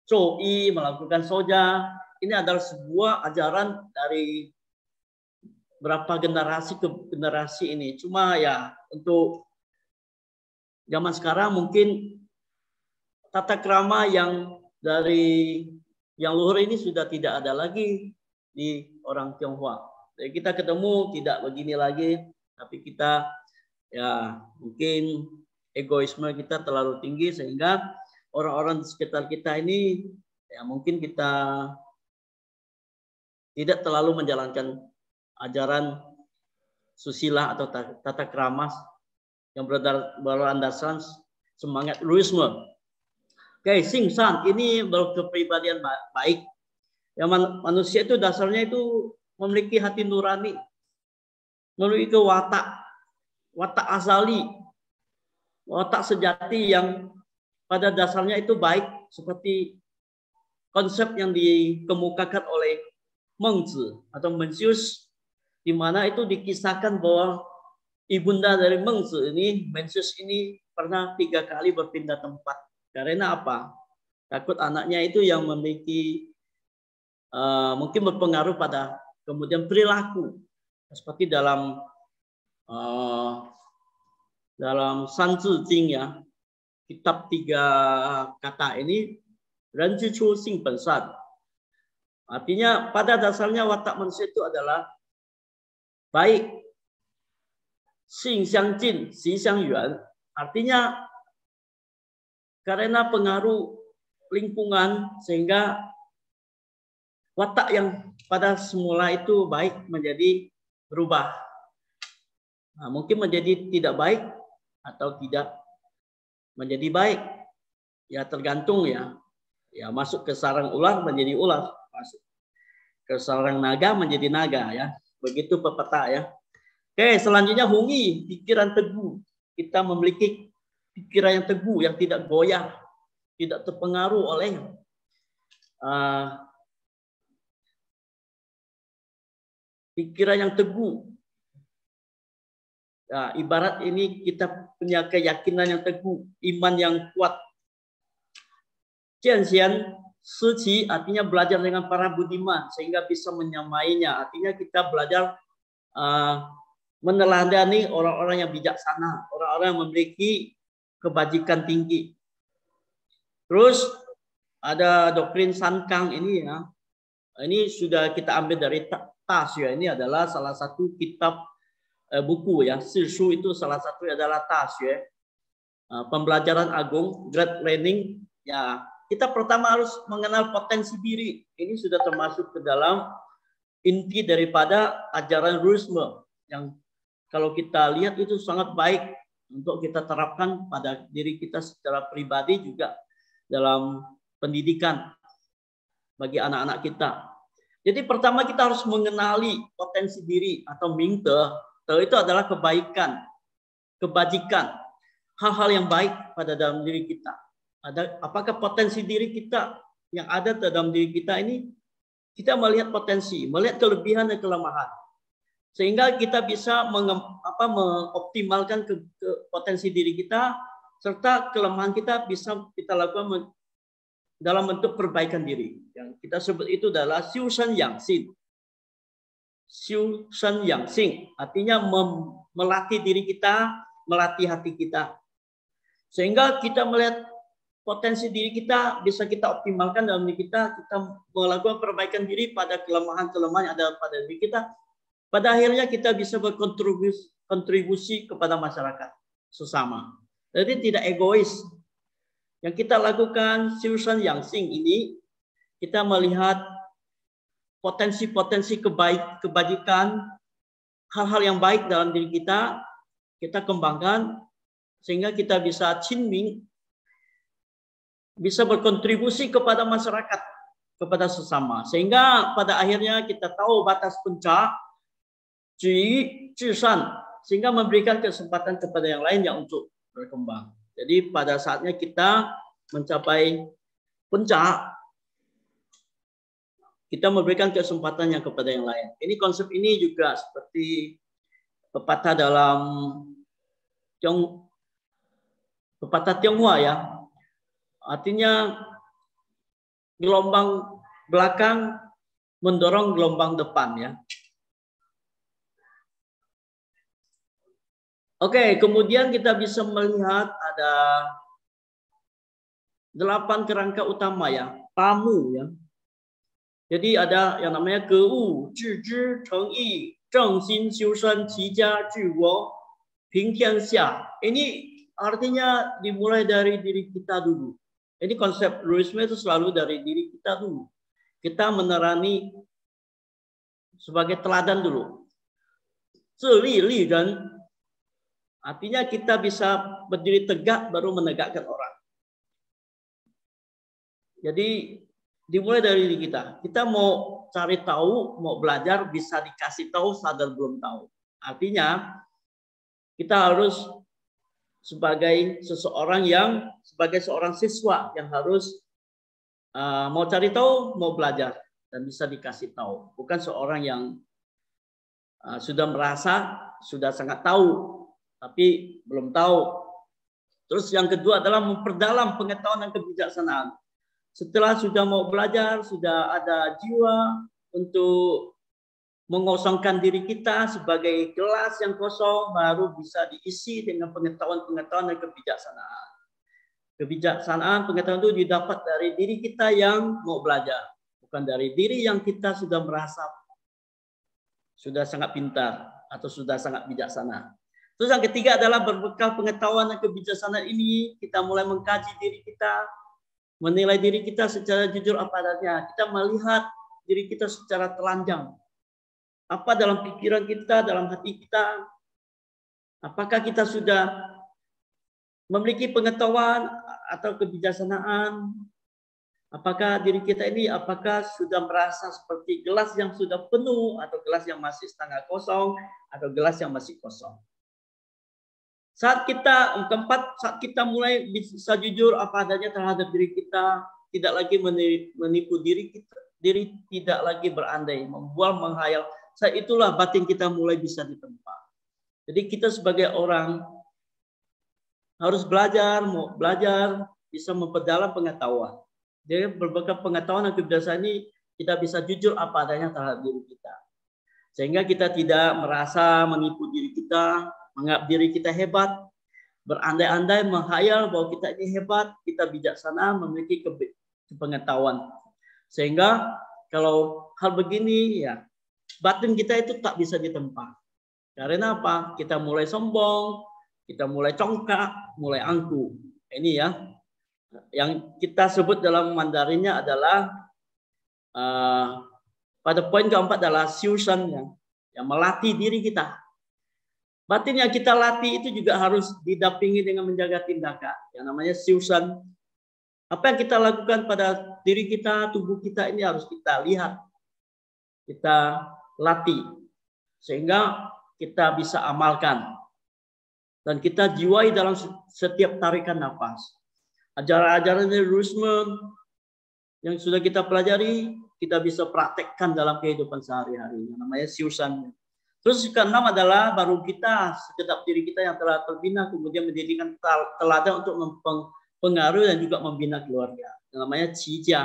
zouyi, melakukan soja. Ini adalah sebuah ajaran dari berapa generasi ke generasi ini. Cuma ya untuk zaman sekarang mungkin tata krama yang dari yang luhur ini sudah tidak ada lagi di orang Tionghoa. Jadi kita ketemu tidak begini lagi, tapi kita ya mungkin egoisme kita terlalu tinggi sehingga orang-orang di sekitar kita ini ya mungkin kita tidak terlalu menjalankan ajaran susila atau tata krama yang berlandaskan semangat Ruisme. Oke, Xingsan ini berkepribadian baik. Yang manusia itu dasarnya itu memiliki hati nurani, memiliki watak azali, watak sejati yang pada dasarnya itu baik, seperti konsep yang dikemukakan oleh Mengzi atau Mencius, di mana itu dikisahkan bahwa ibunda dari Mengzi ini, Mencius ini pernah 3 kali berpindah tempat. Karena apa? Takut anaknya itu yang memiliki mungkin berpengaruh pada kemudian perilaku. Seperti dalam San Zi Jing ya, kitab 3 kata ini, Ren Zhi Chu Xing Ben San. Artinya pada dasarnya watak manusia itu adalah baik. Xing Xiang Jin, Xi Xiang Yuan. Artinya karena pengaruh lingkungan sehingga watak yang pada semula itu baik menjadi berubah. Nah, mungkin menjadi tidak baik atau tidak menjadi baik. Ya tergantung ya. Ya masuk ke sarang ular menjadi ular, masuk ke sarang naga menjadi naga ya. Begitu pepeta ya. Oke, selanjutnya hungi, pikiran teguh. Kita memiliki pikiran yang teguh, yang tidak goyah, tidak terpengaruh oleh pikiran yang teguh. Ya, ibarat ini kita punya keyakinan yang teguh, iman yang kuat. Jianxian, suci artinya belajar dengan para budiman sehingga bisa menyamainya. Artinya kita belajar meneladani orang-orang yang bijaksana, orang-orang yang memiliki kebajikan tinggi. Terus ada doktrin Sankang ini ya. Ini sudah kita ambil dari Taxue. Ini adalah salah satu kitab buku ya. Sishu itu salah satu adalah Taxue. Pembelajaran agung, Great Learning. Ya, kita pertama harus mengenal potensi diri. Ini sudah termasuk ke dalam inti daripada ajaran Ruisme yang kalau kita lihat itu sangat baik untuk kita terapkan pada diri kita secara pribadi juga dalam pendidikan bagi anak-anak kita. Jadi pertama kita harus mengenali potensi diri atau mingte. Itu adalah kebaikan, kebajikan, hal-hal yang baik pada dalam diri kita. Apakah potensi diri kita yang ada dalam diri kita ini, kita melihat potensi, melihat kelebihan dan kelemahan. Sehingga kita bisa mengoptimalkan potensi diri kita, serta kelemahan kita bisa kita lakukan dalam bentuk perbaikan diri. Yang kita sebut itu adalah Xiu Shen Yang Xin. Xiu Shen Yang Xin artinya melatih diri kita, melatih hati kita. Sehingga kita melihat potensi diri kita bisa kita optimalkan dalam diri kita melakukan perbaikan diri pada kelemahan-kelemahan yang ada pada diri kita. Pada akhirnya kita bisa berkontribusi kepada masyarakat sesama. Jadi tidak egois. Yang kita lakukan Xiu Shen Yang Xin ini, kita melihat potensi-potensi kebajikan, hal-hal yang baik dalam diri kita kembangkan sehingga kita bisa Qinming, bisa berkontribusi kepada masyarakat, kepada sesama. Sehingga pada akhirnya kita tahu batas puncak, sehingga memberikan kesempatan kepada yang lain yang untuk berkembang. Jadi pada saatnya kita mencapai puncak, kita memberikan kesempatan yang kepada yang lain. Ini konsep ini juga seperti pepatah dalam pepatah Tionghoa ya. Artinya gelombang belakang mendorong gelombang depan ya. Oke, kemudian kita bisa melihat ada 8 kerangka utama ya, tamu ya. Jadi ada yang namanya Gewu, Zhi, Chengyi, Zhengxin, Xiushen, Qijia, Zhiwo, Pingtianxia. Ini artinya dimulai dari diri kita dulu. Ini konsep Ruisme itu selalu dari diri kita dulu. Kita menerani sebagai teladan dulu. Zili li ren. Artinya kita bisa berdiri tegak baru menegakkan orang. Jadi dimulai dari diri kita. Kita mau cari tahu, mau belajar, bisa dikasih tahu, sadar belum tahu. Artinya kita harus sebagai seorang siswa yang harus mau cari tahu, mau belajar dan bisa dikasih tahu. Bukan seorang yang sudah merasa sudah sangat tahu tapi belum tahu. Terus yang kedua adalah memperdalam pengetahuan dan kebijaksanaan. Setelah sudah mau belajar, sudah ada jiwa untuk mengosongkan diri kita sebagai gelas yang kosong, baru bisa diisi dengan pengetahuan-pengetahuan dan kebijaksanaan. Kebijaksanaan, pengetahuan itu didapat dari diri kita yang mau belajar, bukan dari diri yang kita sudah merasa sudah sangat pintar atau sudah sangat bijaksana. Terus yang ketiga adalah berbekal pengetahuan dan kebijaksanaan ini, kita mulai mengkaji diri kita, menilai diri kita secara jujur apa adanya. Kita melihat diri kita secara telanjang. Apa dalam pikiran kita, dalam hati kita? Apakah kita sudah memiliki pengetahuan atau kebijaksanaan? Apakah diri kita ini apakah sudah merasa seperti gelas yang sudah penuh atau gelas yang masih setengah kosong atau gelas yang masih kosong? Saat kita mulai bisa jujur apa adanya terhadap diri kita, tidak lagi menipu diri kita, tidak lagi berandai, membual, menghayal. Saat itulah batin kita mulai bisa ditempa. Jadi kita sebagai orang harus belajar bisa memperdalam pengetahuan. Jadi berbagai pengetahuan dan kebiasaan ini kita bisa jujur apa adanya terhadap diri kita. Sehingga kita tidak merasa menipu diri kita, menganggap diri kita hebat, berandai-andai menghayal bahwa kita ini hebat, kita bijaksana, memiliki pengetahuan. Sehingga kalau hal begini ya batin kita itu tak bisa ditempa. Karena apa? Kita mulai sombong, kita mulai congkak, mulai angku. Ini ya. Yang kita sebut dalam Mandarinnya adalah pada poin keempat adalah siusan yang melatih diri kita. Batin yang kita latih itu juga harus didampingi dengan menjaga tindakan. Yang namanya siusan. Apa yang kita lakukan pada diri kita, tubuh kita ini harus kita lihat. Kita latih. Sehingga kita bisa amalkan. Dan kita jiwai dalam setiap tarikan nafas. Ajaran-ajaran Rusman yang sudah kita pelajari, kita bisa praktekkan dalam kehidupan sehari-hari. Yang namanya siusan. Terus keenam adalah baru kita, sekedap diri kita yang telah terbina, kemudian menjadikan teladan untuk mempengaruhi dan juga membina keluarga. Yang namanya cija.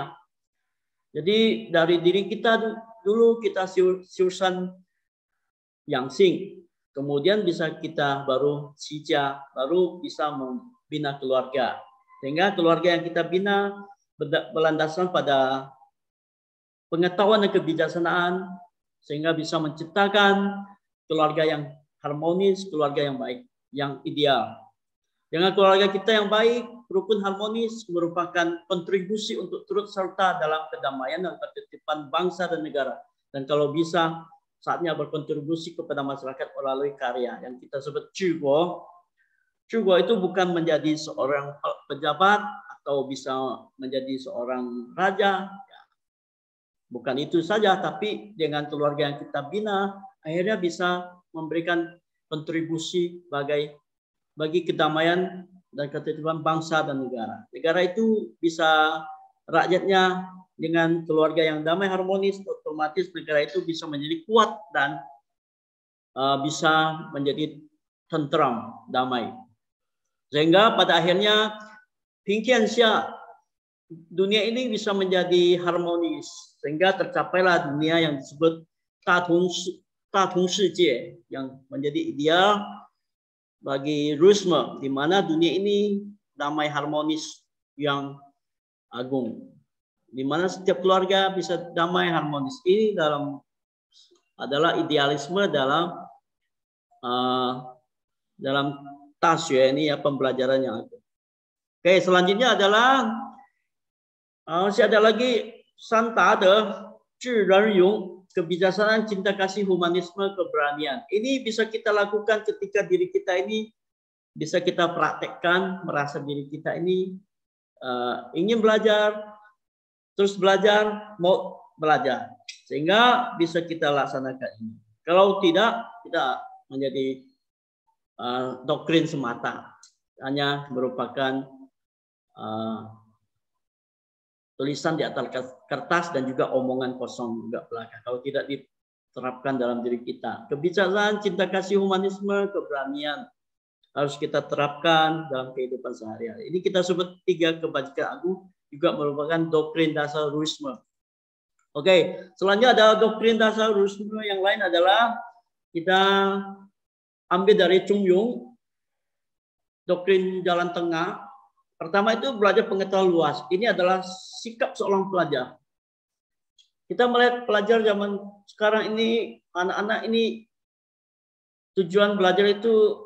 Jadi dari diri kita dulu kita siusan yang sing, kemudian bisa kita baru cija, baru bisa membina keluarga. Sehingga keluarga yang kita bina berlandaskan pada pengetahuan dan kebijaksanaan, sehingga bisa menciptakan keluarga yang harmonis, keluarga yang baik, yang ideal. Dengan keluarga kita yang baik, rukun harmonis merupakan kontribusi untuk turut serta dalam kedamaian dan ketertiban bangsa dan negara. Dan kalau bisa, saatnya berkontribusi kepada masyarakat melalui karya yang kita sebut Zhiguo. Zhiguo itu bukan menjadi seorang pejabat atau bisa menjadi seorang raja. Bukan itu saja, tapi dengan keluarga yang kita bina, akhirnya bisa memberikan kontribusi bagi kedamaian dan ketertiban bangsa dan negara. Negara itu bisa rakyatnya dengan keluarga yang damai harmonis, otomatis negara itu bisa menjadi kuat dan bisa menjadi tentram, damai. Sehingga pada akhirnya Pingqianxia, dunia ini bisa menjadi harmonis. Sehingga tercapailah dunia yang disebut Datong Shijie, yang menjadi ideal bagi Rusma, di mana dunia ini damai harmonis yang agung. Di mana setiap keluarga bisa damai harmonis. Ini adalah idealisme dalam Taxue ini ya, pembelajaran yang ada. Oke, selanjutnya adalah masih ada lagi Santade, Zhirenyong, kebijaksanaan, cinta kasih, humanisme, keberanian. Ini bisa kita lakukan ketika diri kita ini bisa kita praktekkan, merasa diri kita ini ingin belajar, terus belajar, mau belajar. Sehingga bisa kita laksanakan ini. Kalau tidak, kita menjadi doktrin semata, hanya merupakan tulisan di atas kertas dan juga omongan kosong juga belaka. Kalau tidak diterapkan dalam diri kita, kebijaksanaan, cinta kasih, humanisme, keberanian harus kita terapkan dalam kehidupan sehari-hari. Ini kita sebut 3 kebajikan agung, juga merupakan doktrin dasar Rusme. Oke, selanjutnya ada doktrin dasar Rusme yang lain adalah kita ambil dari Chungyong, doktrin jalan tengah. Pertama itu belajar pengetahuan luas. Ini adalah sikap seorang pelajar. Kita melihat pelajar zaman sekarang ini, anak-anak ini tujuan belajar itu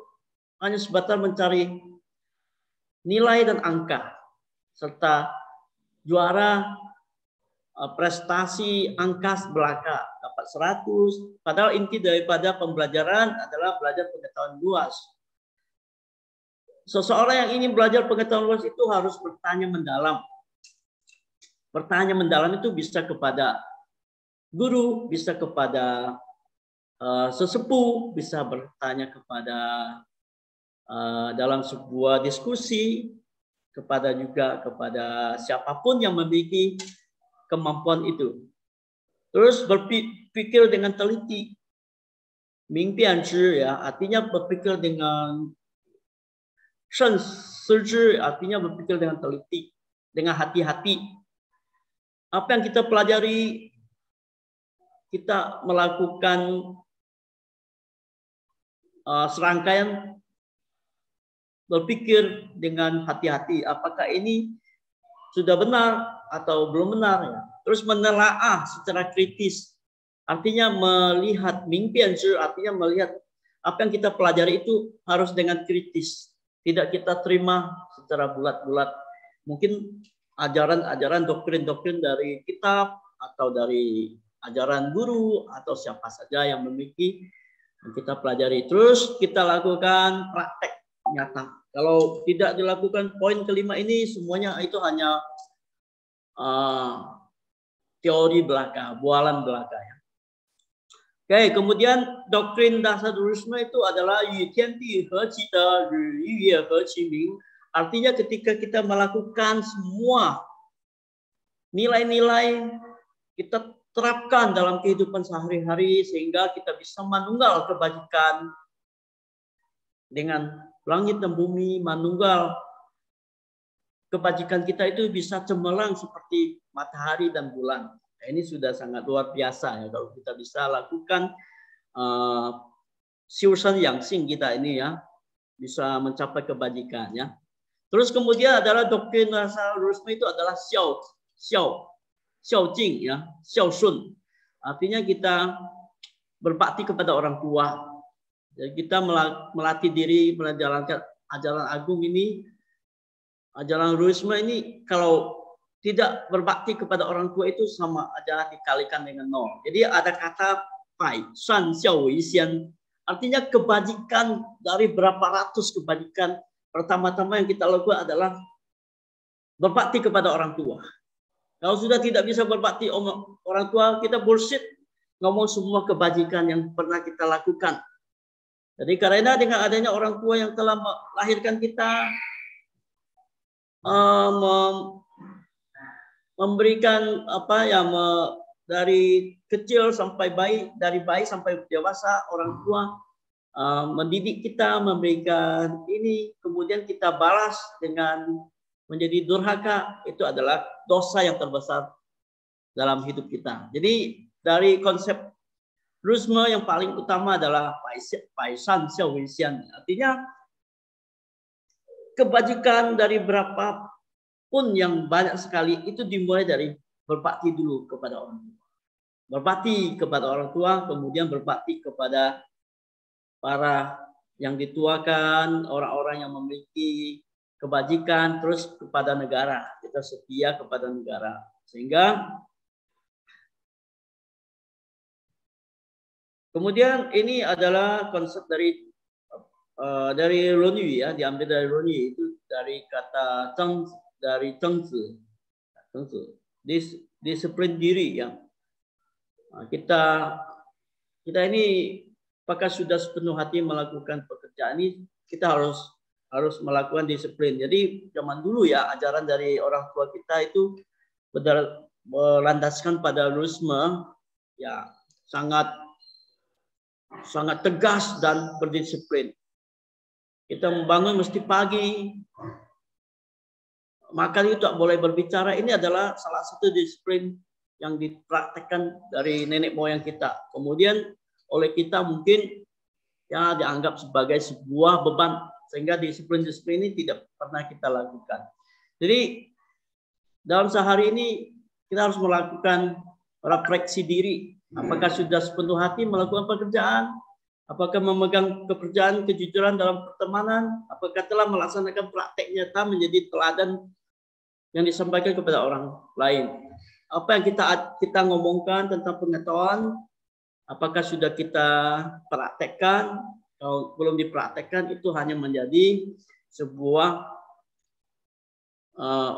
hanya sebatas mencari nilai dan angka, serta juara prestasi angka belaka, dapat 100. Padahal inti daripada pembelajaran adalah belajar pengetahuan luas. Seseorang yang ingin belajar pengetahuan luas itu harus bertanya mendalam. Bertanya mendalam itu bisa kepada guru, bisa kepada sesepuh, bisa bertanya kepada dalam sebuah diskusi, juga kepada siapapun yang memiliki kemampuan itu. Terus berpikir dengan teliti. Mingpian zhi ya, artinya berpikir dengan shen si zhi, artinya berpikir dengan teliti, dengan hati-hati. Apa yang kita pelajari, kita melakukan serangkaian berpikir dengan hati-hati. Apakah ini sudah benar atau belum benar? Ya. Terus menelaah secara kritis. Artinya melihat mingpian zhi, artinya melihat apa yang kita pelajari itu harus dengan kritis. Tidak kita terima secara bulat-bulat. Mungkin ajaran-ajaran doktrin-doktrin dari kitab atau dari ajaran guru atau siapa saja yang memiliki yang kita pelajari. Terus kita lakukan praktek nyata. Kalau tidak dilakukan poin kelima ini, semuanya itu hanya teori belaka, bualan belaka. Ya. Oke, kemudian doktrin dasar Buddhisme itu adalah Yu Tian Di He Qi De Ru Yu Ye He Qi Ming. Artinya ketika kita melakukan semua nilai-nilai, kita terapkan dalam kehidupan sehari-hari sehingga kita bisa manunggal kebajikan dengan langit dan bumi, manunggal kebajikan kita itu bisa cemerlang seperti matahari dan bulan. Nah, ini sudah sangat luar biasa ya kalau kita bisa lakukan siusan yang sing kita ini ya, bisa mencapai kebajikan ya. Terus kemudian adalah doktrin dasar Buddhisme itu adalah xiao jing ya, xiao shun. Artinya kita berbakti kepada orang tua. Jadi kita melatih diri menjalankan ajaran agung ini, ajaran Buddhisme ini kalau tidak berbakti kepada orang tua itu sama aja dikalikan dengan 0. Jadi ada kata pai, shan xiao wei xian. Artinya kebajikan dari berapa ratus kebajikan. Pertama-tama yang kita lakukan adalah berbakti kepada orang tua. Kalau sudah tidak bisa berbakti orang tua, kita bullshit ngomong semua kebajikan yang pernah kita lakukan. Jadi karena dengan adanya orang tua yang telah melahirkan kita, memberikan dari kecil sampai bayi, dari bayi sampai dewasa, orang tua mendidik kita, memberikan ini, kemudian kita balas dengan menjadi durhaka, itu adalah dosa yang terbesar dalam hidup kita. Jadi dari konsep Buddhisme yang paling utama adalah pai shan xiao wei xian. Artinya kebajikan dari berapa pun yang banyak sekali itu dimulai dari berbakti dulu kepada orang tua. Berbakti kepada orang tua, kemudian berbakti kepada para yang dituakan, orang-orang yang memiliki kebajikan, terus kepada negara. Kita setia kepada negara. Sehingga kemudian ini adalah konsep dari Renyu ya, diambil dari Renyu, itu dari kata dari Zhengzi, disiplin diri ya. Kita ini apakah sudah sepenuh hati melakukan pekerjaan ini, kita harus melakukan disiplin. Jadi zaman dulu ya, ajaran dari orang tua kita itu berlandaskan pada Buddhisme ya, sangat tegas dan berdisiplin. Kita membangun mesti pagi, makan itu tak boleh berbicara. Ini adalah salah satu disiplin yang dipraktekkan dari nenek moyang kita. Kemudian oleh kita mungkin ya dianggap sebagai sebuah beban, sehingga disiplin-disiplin ini tidak pernah kita lakukan. Jadi dalam sehari ini kita harus melakukan refleksi diri. Apakah sudah sepenuh hati melakukan pekerjaan? Apakah memegang kepercayaan, kejujuran dalam pertemanan? Apakah telah melaksanakan praktek nyata menjadi teladan yang disampaikan kepada orang lain? apa yang kita ngomongkan tentang pengetahuan, apakah sudah kita praktekkan? Kalau belum dipraktekkan, itu hanya menjadi sebuah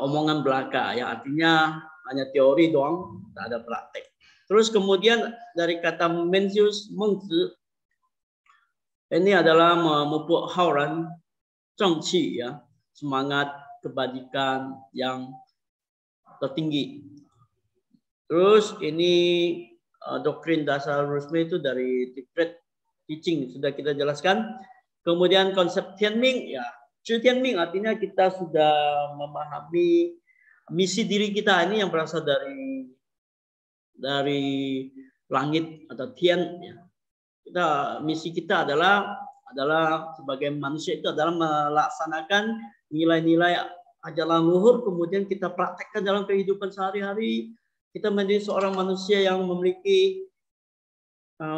omongan belaka, ya, artinya hanya teori doang, tak ada praktek. Terus kemudian dari kata Mencius Mengzi, ini adalah memupuk hauran zhengqi, ya, semangat kebajikan yang tertinggi. Terus ini doktrin dasar Rusme itu dari Secret Teaching sudah kita jelaskan. Kemudian konsep Tianming, ya, Zhi Tianming artinya kita sudah memahami misi diri kita ini yang berasal dari langit atau Tian, ya. Misi kita adalah sebagai manusia itu adalah melaksanakan nilai-nilai ajaran luhur, kemudian kita praktekkan dalam kehidupan sehari-hari. Kita menjadi seorang manusia yang memiliki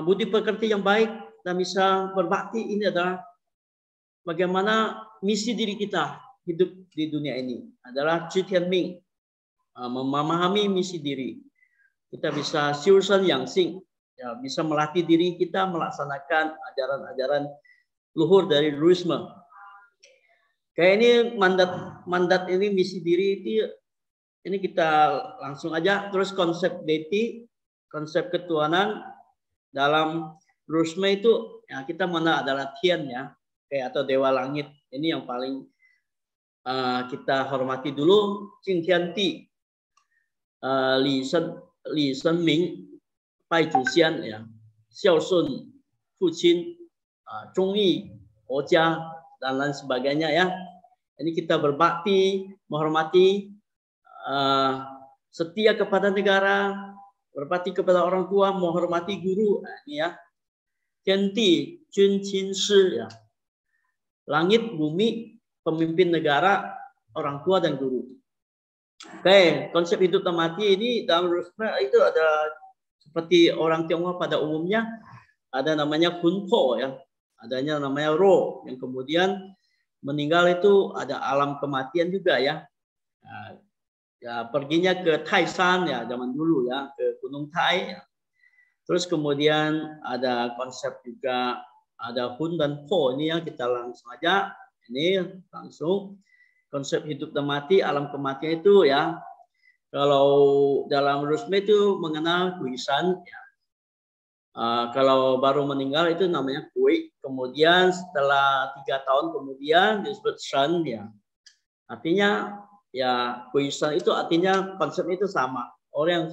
budi pekerti yang baik dan bisa berbakti. Ini adalah bagaimana misi diri kita hidup di dunia ini adalah Zhi Tianming, memahami misi diri. Kita bisa Xiushen Yangxing, ya, bisa melatih diri kita melaksanakan ajaran-ajaran luhur dari Ruisme. Kayak ini mandat ini misi diri itu, ini kita langsung aja. Terus konsep deity, konsep ketuhanan dalam Ruisme itu, ya, kita mana adalah Tian, ya, kayak atau dewa langit. Ini yang paling kita hormati dulu. Jing Tian Ti, Li Shen Ming, Bai Zhu Xian, ya, Xiao Shun Fu Qin, Zhong Yi Ho Jia, dan lain sebagainya, ya. Ini kita berbakti, menghormati, setia kepada negara, berbakti kepada orang tua, menghormati guru. Nah, ini, ya. Tianti Jun Qin Shi, ya. Langit, bumi, pemimpin negara, orang tua dan guru. Oke, konsep hidup dan mati ini dalam Rusme itu ada seperti orang Tionghoa pada umumnya, ada namanya Hunpo, ya. Adanya namanya Ro, yang kemudian meninggal itu ada alam kematian juga, ya. Ya, perginya ke Taishan, ya, zaman dulu, ya, ke Gunung Tai, ya. Terus kemudian ada konsep juga ada Hun dan Po. Ini yang kita langsung aja, ini langsung konsep hidup dan mati, alam kematian itu, ya. Kalau dalam Rusme itu mengenal Guisan, ya. Kalau baru meninggal itu namanya Kui. Kemudian setelah 3 tahun kemudian disebut Shen, ya. Artinya, ya, Guisan itu artinya konsepnya itu sama. Orang yang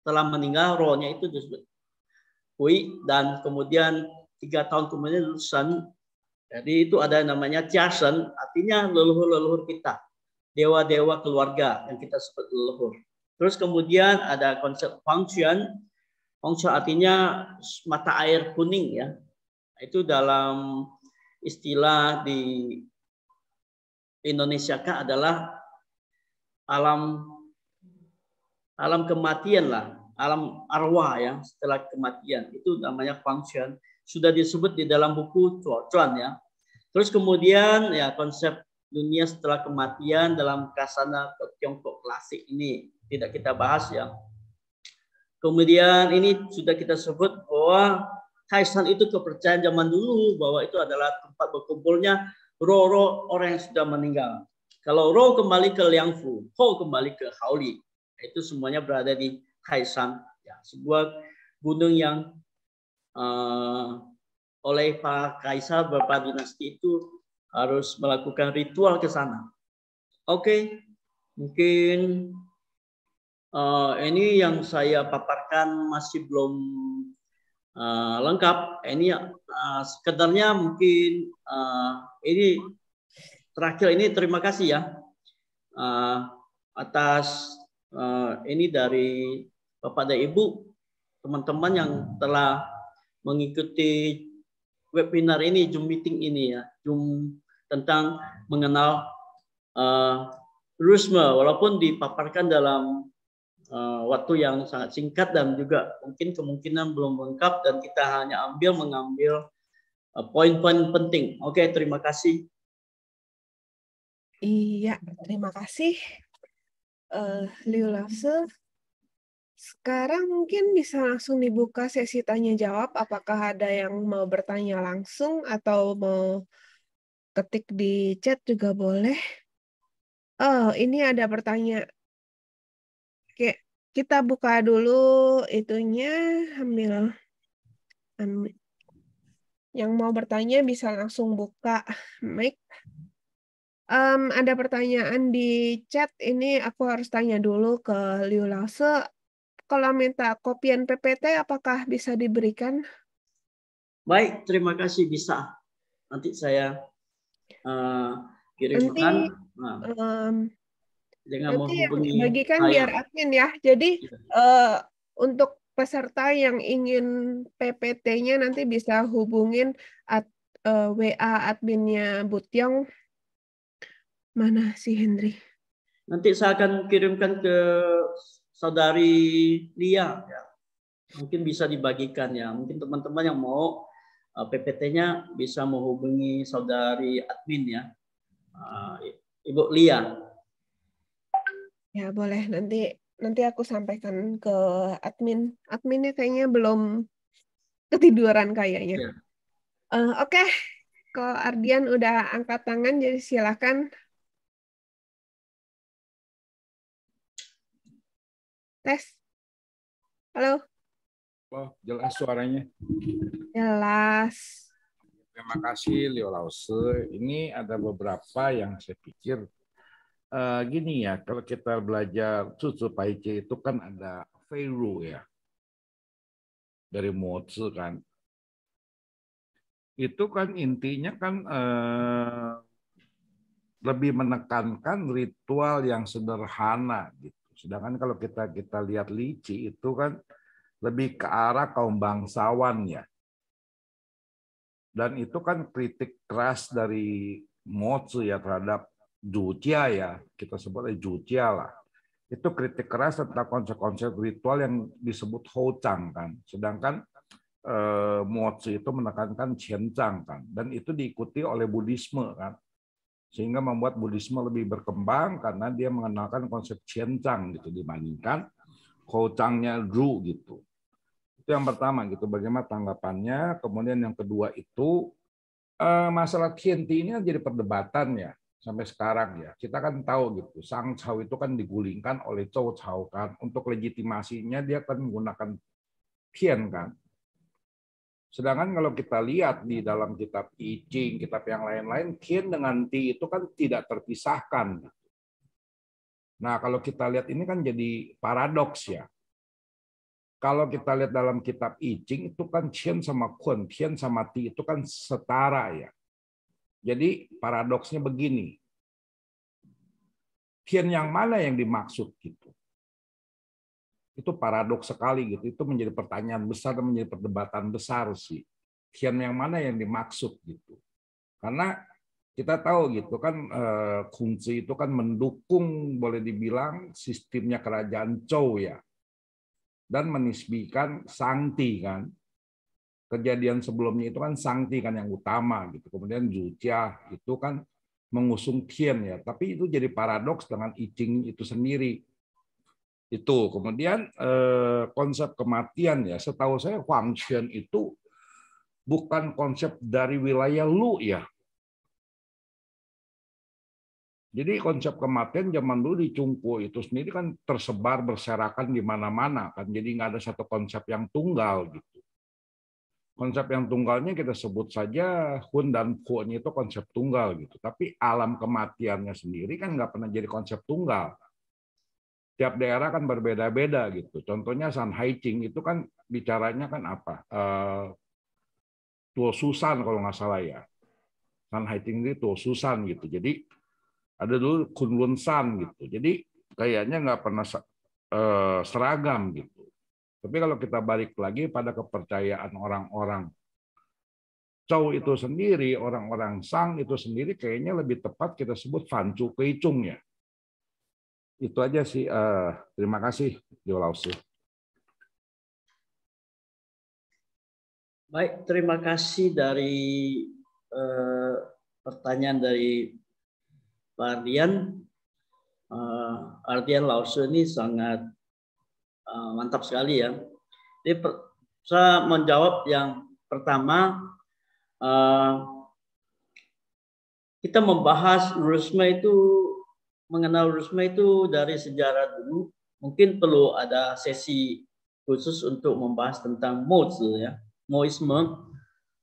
telah meninggal rohnya itu disebut Kui, dan kemudian 3 tahun kemudian Shen. Jadi itu ada namanya Jiashen, artinya leluhur-leluhur kita, dewa-dewa keluarga yang kita sebut leluhur. Terus kemudian ada konsep Huangquan. Huangquan artinya mata air kuning, ya. Itu dalam istilah di Indonesia kan adalah alam kematian, lah, alam arwah, ya, setelah kematian. Itu namanya Huangquan. Sudah disebut di dalam buku Chuan, ya. Terus kemudian, ya, konsep dunia setelah kematian dalam kasana Tiongkok klasik ini tidak kita bahas, ya. Kemudian ini sudah kita sebut bahwa Taishan itu kepercayaan zaman dulu bahwa itu adalah tempat berkumpulnya roh-roh orang yang sudah meninggal. Kalau roh kembali ke Liangfu, Ho kembali ke Haoli, itu semuanya berada di Taishan, ya, sebuah gunung yang oleh para kaisar beberapa dinasti itu harus melakukan ritual ke sana. Oke, mungkin ini yang saya paparkan masih belum lengkap. Ini sekedarnya mungkin ini terakhir ini terima kasih, ya, atas ini dari Bapak dan Ibu, teman-teman yang telah mengikuti webinar ini, Zoom meeting ini, ya, Zoom tentang mengenal Rusme, walaupun dipaparkan dalam waktu yang sangat singkat dan juga mungkin kemungkinan belum lengkap, dan kita hanya mengambil poin-poin penting. Oke, terima kasih. Iya, terima kasih Liu Lafse. sekarang mungkin bisa langsung dibuka sesi tanya jawab. Apakah ada yang mau bertanya langsung atau mau ketik di chat juga boleh. Oh, ini ada pertanyaan. Oke, kita buka dulu itunya, ambil. Yang mau bertanya bisa langsung buka mic. Ada pertanyaan di chat, ini aku harus tanya dulu ke Liu Lause. Kalau minta kopian PPT, apakah bisa diberikan? Baik, terima kasih, bisa. Nanti saya Nanti kirimkan. Nah, dengan nanti yang menghubungi bagikan biar saya. admin ya. Jadi untuk peserta yang ingin PPT-nya nanti bisa hubungin WA adminnya Butyong. Mana si Hendri? Nanti saya akan kirimkan ke saudari Lia. Ya. Mungkin bisa dibagikan ya. Mungkin teman-teman yang mau PPT-nya bisa menghubungi saudari admin ya. Ibu Lia. Ya boleh, nanti aku sampaikan ke admin. Adminnya kayaknya belum ketiduran kayaknya. Ya. Oke, kalau Ardian udah angkat tangan, jadi silakan. Tes. Halo. Oh, jelas suaranya. Jelas. Terima kasih, Liu Lause. Ini ada beberapa yang saya pikir gini ya, kalau kita belajar Cucu Paice itu kan ada Feiru ya, dari Mozi kan. Itu kan intinya kan lebih menekankan ritual yang sederhana gitu. Sedangkan kalau kita lihat Lici itu kan lebih ke arah kaum bangsawan ya. Dan itu kan kritik keras dari Mozi ya terhadap Zhujia ya, kita sebutnya Zhujia lah. Itu kritik keras tentang konsep-konsep ritual yang disebut Houchang kan. Sedangkan Mozi itu menekankan Qianzhang kan, dan itu diikuti oleh Buddhisme kan. Sehingga membuat Buddhisme lebih berkembang karena dia mengenalkan konsep Qianzhang gitu dibandingkan Houchangnya Zhu gitu. Itu yang pertama gitu, bagaimana tanggapannya. Kemudian yang kedua itu masalah Tianti ini jadi perdebatan ya sampai sekarang ya. Kita kan tahu gitu, Sang Cao itu kan digulingkan oleh Zhou Cao kan. Untuk legitimasinya dia kan menggunakan Tian kan. Sedangkan kalau kita lihat di dalam kitab I Ching, kitab yang lain-lain, Tian dengan Ti itu kan tidak terpisahkan. Nah kalau kita lihat ini kan jadi paradoks ya. Kalau kita lihat dalam kitab I Ching itu kan Qian sama Kun, Tian sama Ti itu kan setara ya. Jadi paradoksnya begini. Tian yang mana yang dimaksud gitu? Itu paradoks sekali gitu. Itu menjadi pertanyaan besar dan menjadi perdebatan besar sih. Tian yang mana yang dimaksud gitu. Karena kita tahu gitu kan Kongzi itu kan mendukung boleh dibilang sistemnya kerajaan Zhou ya. Dan menisbikan Shangti kan. Kejadian sebelumnya itu kan Shangti kan yang utama gitu. Kemudian Zhujia itu kan mengusung Tian ya. Tapi itu jadi paradoks dengan I Ching itu sendiri. Itu kemudian konsep kematian ya, setahu saya Huangquan itu bukan konsep dari wilayah Lu ya. Jadi konsep kematian zaman dulu di Cungpo itu sendiri kan tersebar berserakan di mana-mana kan. Jadi nggak ada satu konsep yang tunggal gitu. Konsep yang tunggalnya kita sebut saja Hun dan Fu-nya itu konsep tunggal gitu. Tapi alam kematiannya sendiri kan nggak pernah jadi konsep tunggal. Tiap daerah kan berbeda-beda gitu. Contohnya San Haiqing itu kan bicaranya kan apa? Tuo Susan kalau nggak salah ya. San Haiqing itu Tuo Susan gitu. Jadi ada dulu Kunlun San gitu. Jadi kayaknya nggak pernah seragam gitu. Tapi kalau kita balik lagi pada kepercayaan orang-orang Zhou itu sendiri, orang-orang Shang itu sendiri kayaknya lebih tepat kita sebut Fancu Keicung ya. Itu aja sih. Terima kasih, Liu Lause. Baik, terima kasih dari pertanyaan dari Pak Ardian. Ardian Lause ini sangat Mantap sekali ya. Jadi saya menjawab yang pertama, kita membahas ruralisme itu, mengenal ruralisme itu dari sejarah dulu. Mungkin perlu ada sesi khusus untuk membahas tentang Mozi ya, Moisme,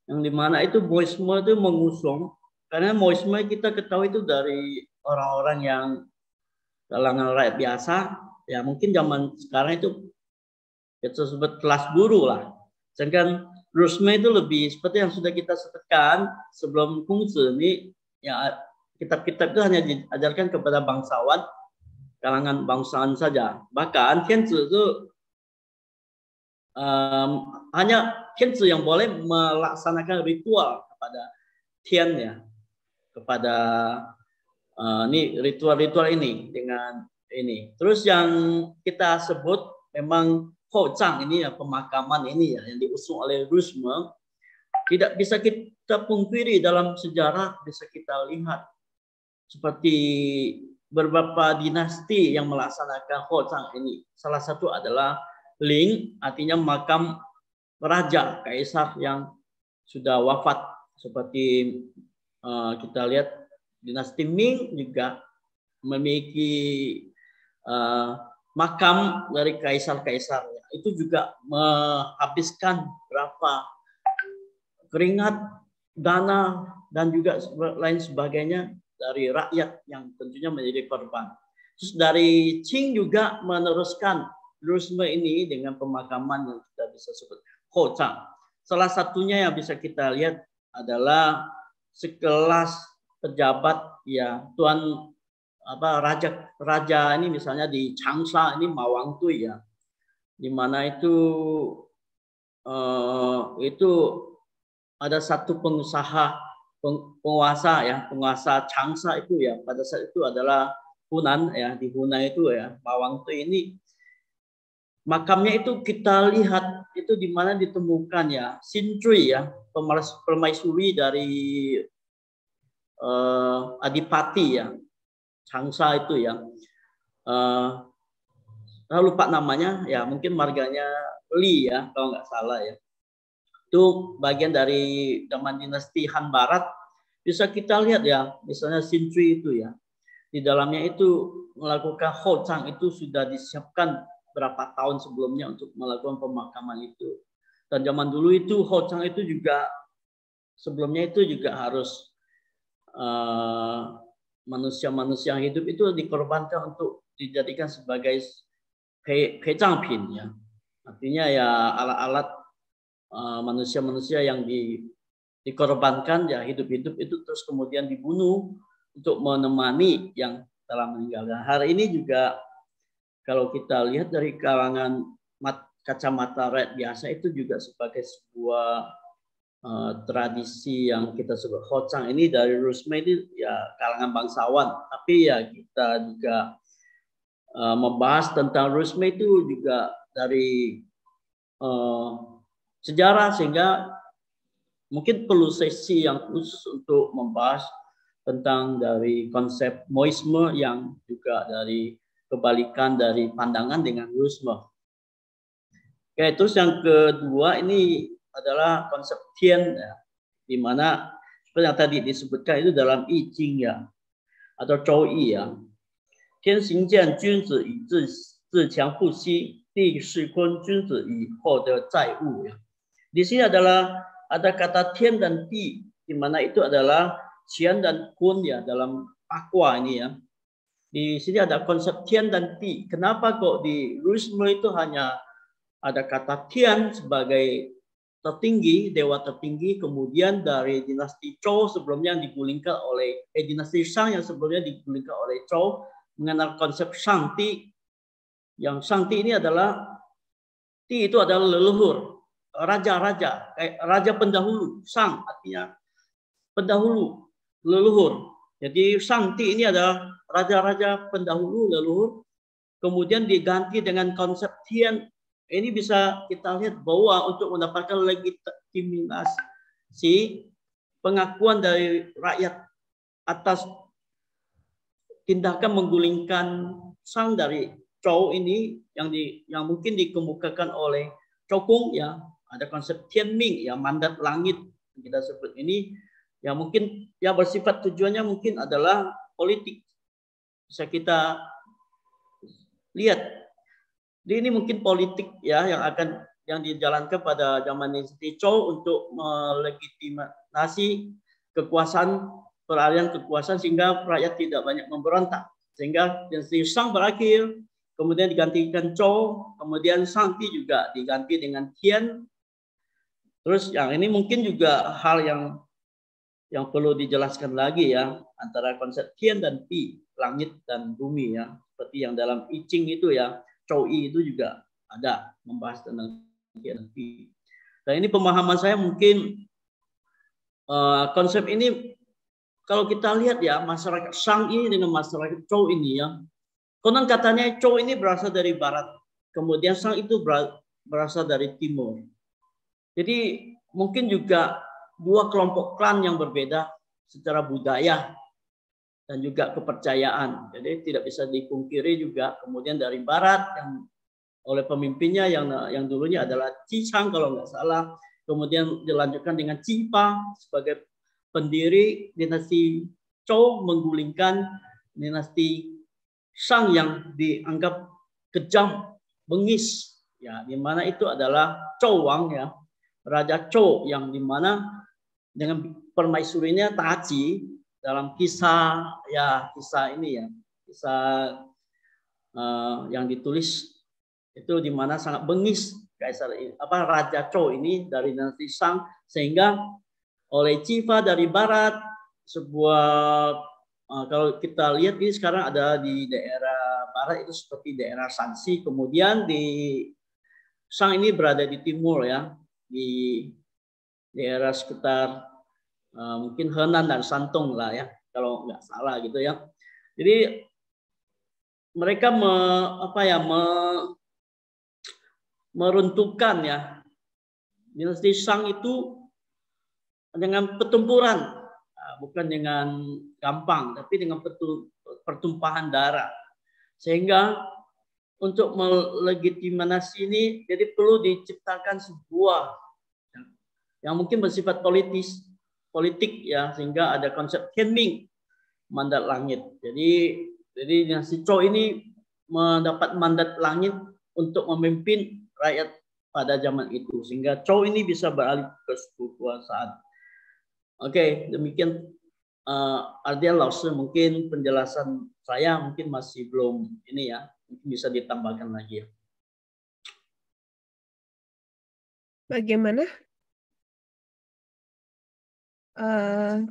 yang dimana itu Moisme itu mengusung, karena Moisme kita ketahui itu dari orang-orang yang kalangan rakyat biasa, ya mungkin zaman sekarang itu kita sebut kelas buruh lah. Sedangkan ruralisme itu lebih seperti yang sudah kita sebutkan sebelum Kungzi ini, ya kitab-kitab itu hanya diajarkan kepada bangsawan, kalangan bangsawan saja. Bahkan Tianzi itu hanya Tianzi yang boleh melaksanakan ritual kepada Tian ya, kepada ini ritual-ritual ini dengan ini. Terus yang kita sebut memang Hozang ini ya, pemakaman ini ya yang diusung oleh ruralisme, tidak bisa kita pungkiri dalam sejarah, bisa kita lihat seperti beberapa dinasti yang melaksanakan Hozang ini. Salah satu adalah Ling, artinya makam raja kaisar yang sudah wafat. Seperti kita lihat dinasti Ming juga memiliki makam dari kaisar-kaisarnya. Itu juga menghabiskan berapa keringat, dana, dan juga lain sebagainya dari rakyat yang tentunya menjadi korban. Terus dari Qing juga meneruskan ruralisme ini dengan pemakaman yang kita bisa sebut Hozang. Salah satunya yang bisa kita lihat adalah sekelas pejabat ya, tuan raja ini misalnya di Changsha ini Mawang Tui ya, di mana itu ada satu penguasa Changsha itu ya, pada saat itu adalah Hunan ya, di Hunan itu ya, Mawang Tui ini makamnya itu kita lihat itu di mana ditemukan ya, Xinjui ya, permaisuri dari Adipati ya, Changsha itu ya, saya lupa namanya ya, mungkin marganya Li ya kalau nggak salah ya. Itu bagian dari zaman dinasti Han Barat. Bisa kita lihat ya, misalnya Xinjui itu ya, di dalamnya itu melakukan Hozang itu sudah disiapkan berapa tahun sebelumnya untuk melakukan pemakaman itu. Dan zaman dulu itu Hozang itu juga sebelumnya itu juga harus manusia-manusia yang hidup itu dikorbankan untuk dijadikan sebagai Peizangpin ya. Artinya ya alat-alat manusia-manusia yang dikorbankan ya, hidup-hidup itu terus kemudian dibunuh untuk menemani yang telah meninggal. Dan hari ini juga kalau kita lihat dari kalangan kacamata rakyat biasa itu juga sebagai sebuah tradisi yang kita sebut Hozang ini dari ruralisme ini ya, kalangan bangsawan. Tapi ya kita juga membahas tentang ruralisme itu juga dari sejarah, sehingga mungkin perlu sesi yang khusus untuk membahas tentang dari konsep Moisme yang juga dari kebalikan dari pandangan dengan ruralisme. Oke, terus yang kedua ini adalah konsep Tian ya, di mana seperti yang tadi disebutkan itu dalam I Ching ya, atau Zhou Yi ya. Tian xing jian君子以自强不息，地势坤君子以厚德载物ya. Di sini adalah ada kata Tian dan Di, di mana itu adalah Qian dan Kun ya dalam Aqua ini ya. Di sini ada konsep Tian dan Di. Kenapa kok di ruralisme itu hanya ada kata Tian sebagai tertinggi, dewa tertinggi, kemudian dari dinasti Zhou sebelumnya yang digulingkan oleh dinasti Shang yang sebelumnya digulingkan oleh Zhou, mengenal konsep Shangti, yang Shangti ini adalah Ti itu adalah leluhur, raja-raja, raja pendahulu. Shang artinya pendahulu, leluhur. Jadi Shangti ini adalah raja-raja pendahulu, leluhur. Kemudian diganti dengan konsep Tian. Ini bisa kita lihat bahwa untuk mendapatkan legitimasi pengakuan dari rakyat atas tindakan menggulingkan Shang dari Zhou ini yang mungkin dikemukakan oleh Zhou Gong ya, ada konsep Tianming ya, mandat langit kita sebut ini, yang mungkin ya bersifat tujuannya mungkin adalah politik. Bisa kita lihat. Jadi ini mungkin politik ya yang dijalankan pada zaman dinasti Zhou untuk melegitimasi kekuasaan, peralihan kekuasaan sehingga rakyat tidak banyak memberontak. Sehingga dinasti Shang berakhir, kemudian digantikan Zhou, kemudian Shangti juga diganti dengan Tian. Terus yang ini mungkin juga hal yang perlu dijelaskan lagi ya, antara konsep Tian dan Pi, langit dan bumi ya, seperti yang dalam I Ching itu ya, Zhou Yi itu juga ada membahas tentang Tian dan Pi. Dan ini pemahaman saya mungkin konsep ini kalau kita lihat ya, masyarakat Shang ini dengan masyarakat Zhou ini ya, konon katanya Zhou ini berasal dari barat, kemudian Shang itu berasal dari timur. Jadi mungkin juga dua kelompok klan yang berbeda secara budaya dan juga kepercayaan. Jadi tidak bisa dipungkiri juga kemudian dari barat yang oleh pemimpinnya yang dulunya adalah Qi Chang kalau nggak salah, kemudian dilanjutkan dengan Qi Pa sebagai pendiri dinasti Zhou menggulingkan dinasti Shang yang dianggap kejam, bengis ya, di mana itu adalah Zhou Wang ya, Raja Zhou yang di mana dengan permaisurinya Taji dalam kisah ini ya, kisah yang ditulis itu di mana sangat bengis Raja Zhou ini dari dinasti Shang, sehingga oleh Civa dari barat sebuah kalau kita lihat ini sekarang ada di daerah barat itu seperti daerah Shanxi, kemudian di Shang ini berada di timur ya, di daerah sekitar mungkin Henan dan Shantung lah ya, kalau nggak salah gitu ya. Jadi mereka meruntuhkan ya dinasti Shang itu dengan pertempuran, bukan dengan gampang, tapi dengan pertumpahan darah. Sehingga untuk melegitimasi ini, jadi perlu diciptakan sebuah yang mungkin bersifat politik ya, sehingga ada konsep Tianming, mandat langit. Jadi dinasti Zhou ini mendapat mandat langit untuk memimpin rakyat pada zaman itu, sehingga Zhou ini bisa beralih ke kekuasaan. Oke, demikian Ardian Lause, mungkin penjelasan saya mungkin masih belum ini ya, mungkin bisa ditambahkan lagi ya. Bagaimana?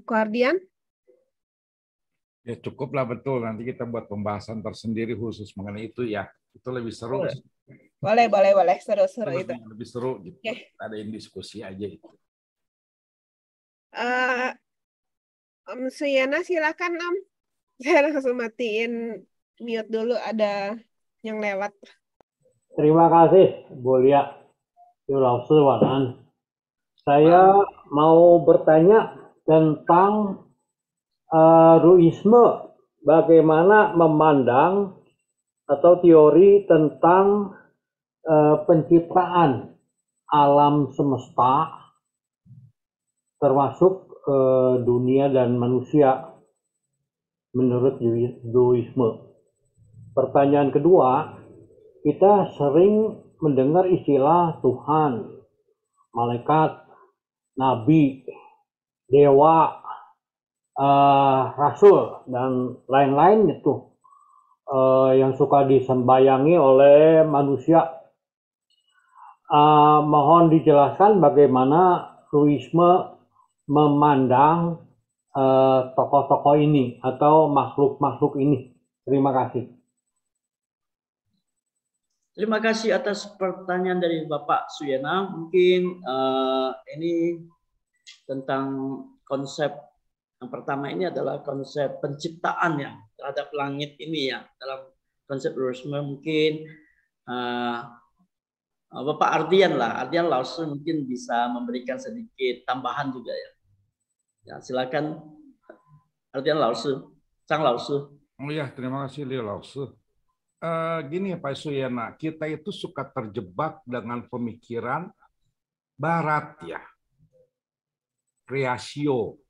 Ardian? Ya cukuplah, betul. Nanti kita buat pembahasan tersendiri khusus mengenai itu ya. Itu lebih seru. Boleh. Seru-seru itu. Lebih seru gitu. Okay. Ada yang diskusi aja itu. Om Suyana silakan Om. Saya langsung matiin mute dulu, ada yang lewat. Terima kasih Bu Lia. Saya mau bertanya tentang Ruisme, bagaimana memandang atau teori tentang penciptaan alam semesta termasuk dunia dan manusia menurut Duisme. Pertanyaan kedua, kita sering mendengar istilah Tuhan, malaikat, nabi, dewa, rasul, dan lain-lain itu yang suka disembayangi oleh manusia. Mohon dijelaskan bagaimana Ruisme memandang tokoh-tokoh ini atau makhluk-makhluk ini. Terima kasih. Terima kasih atas pertanyaan dari Bapak Suyana. Mungkin ini tentang konsep yang pertama ini adalah konsep penciptaan ya terhadap langit ini ya, dalam konsep Ruisme. Mungkin Bapak Ardian Lause mungkin bisa memberikan sedikit tambahan juga ya. Ya, silakan Ardian Lause, Chang Lause. Oh ya, terima kasih Leo Lause. Gini Pak Suyana, kita itu suka terjebak dengan pemikiran Barat ya, kreasio,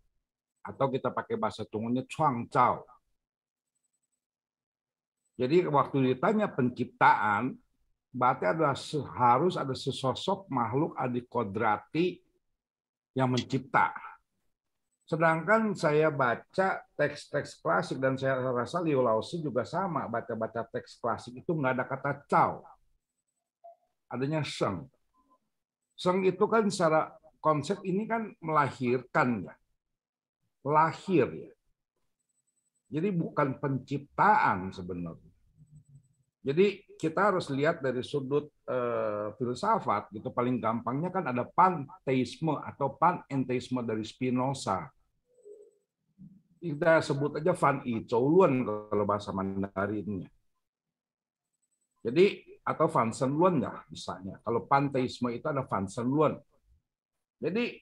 atau kita pakai bahasa Tunggunya cuangcao. Jadi waktu ditanya penciptaan, berarti harus ada sesosok makhluk adikodrati yang mencipta. Sedangkan saya baca teks-teks klasik, dan saya rasa Liu Laozi juga sama, baca-baca teks klasik itu nggak ada kata cao. Adanya sheng. Sheng itu kan secara konsep ini kan melahirkan ya. Lahir ya. Jadi bukan penciptaan sebenarnya. Jadi kita harus lihat dari sudut filsafat gitu, paling gampangnya kan ada panteisme atau panenteisme dari Spinoza. Kita sebut aja Van I Luan kalau bahasa Mandarinnya. Jadi atau Van Shen Luan ya misalnya. Kalau panteisme itu ada Van Shen Luan. Jadi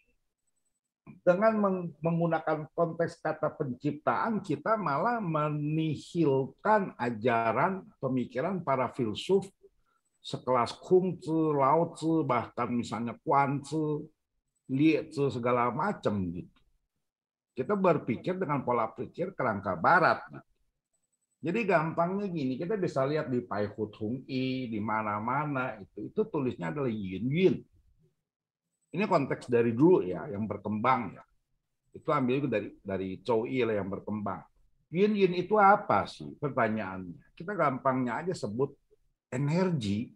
dengan menggunakan konteks kata penciptaan, kita malah menihilkan ajaran pemikiran para filsuf sekelas Kungzi, Laozi, bahkan misalnya Quanzi, Liezi, segala macam gitu. Kita berpikir dengan pola pikir kerangka Barat. Jadi gampangnya gini, kita bisa lihat di Pai Hut Hung I, di mana-mana itu tulisnya adalah yin yin. Ini konteks dari dulu ya, yang berkembang ya. Itu ambil dari Zhou Yi lah yang berkembang. Yin yin itu apa sih? Pertanyaannya. Kita gampangnya aja sebut energi.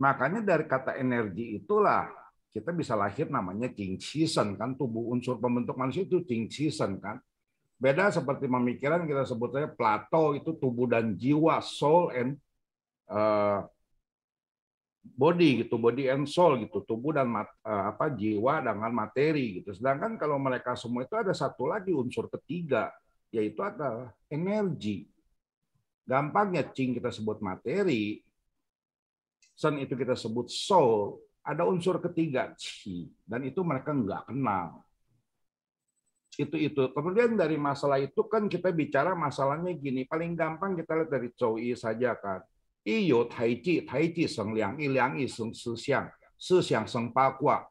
Makanya dari kata energi itulah kita bisa lahir namanya Qing Qi Shen kan, tubuh unsur pembentuk manusia itu Qing Qi Shen kan. Beda seperti pemikiran kita sebut saja Plato itu tubuh dan jiwa, soul and body gitu, body and soul gitu, tubuh dan jiwa dengan materi gitu. Sedangkan kalau mereka semua itu ada satu lagi unsur ketiga, yaitu adalah energi. Gampangnya Qing kita sebut materi, Shen itu kita sebut soul, ada unsur ketiga Qi, dan itu mereka nggak kenal. Itu. Kemudian dari masalah itu kan kita bicara masalahnya gini, paling gampang kita lihat dari Zhou Yi saja kan. 一有台记，台记生两义，两义生思想，思想生八卦.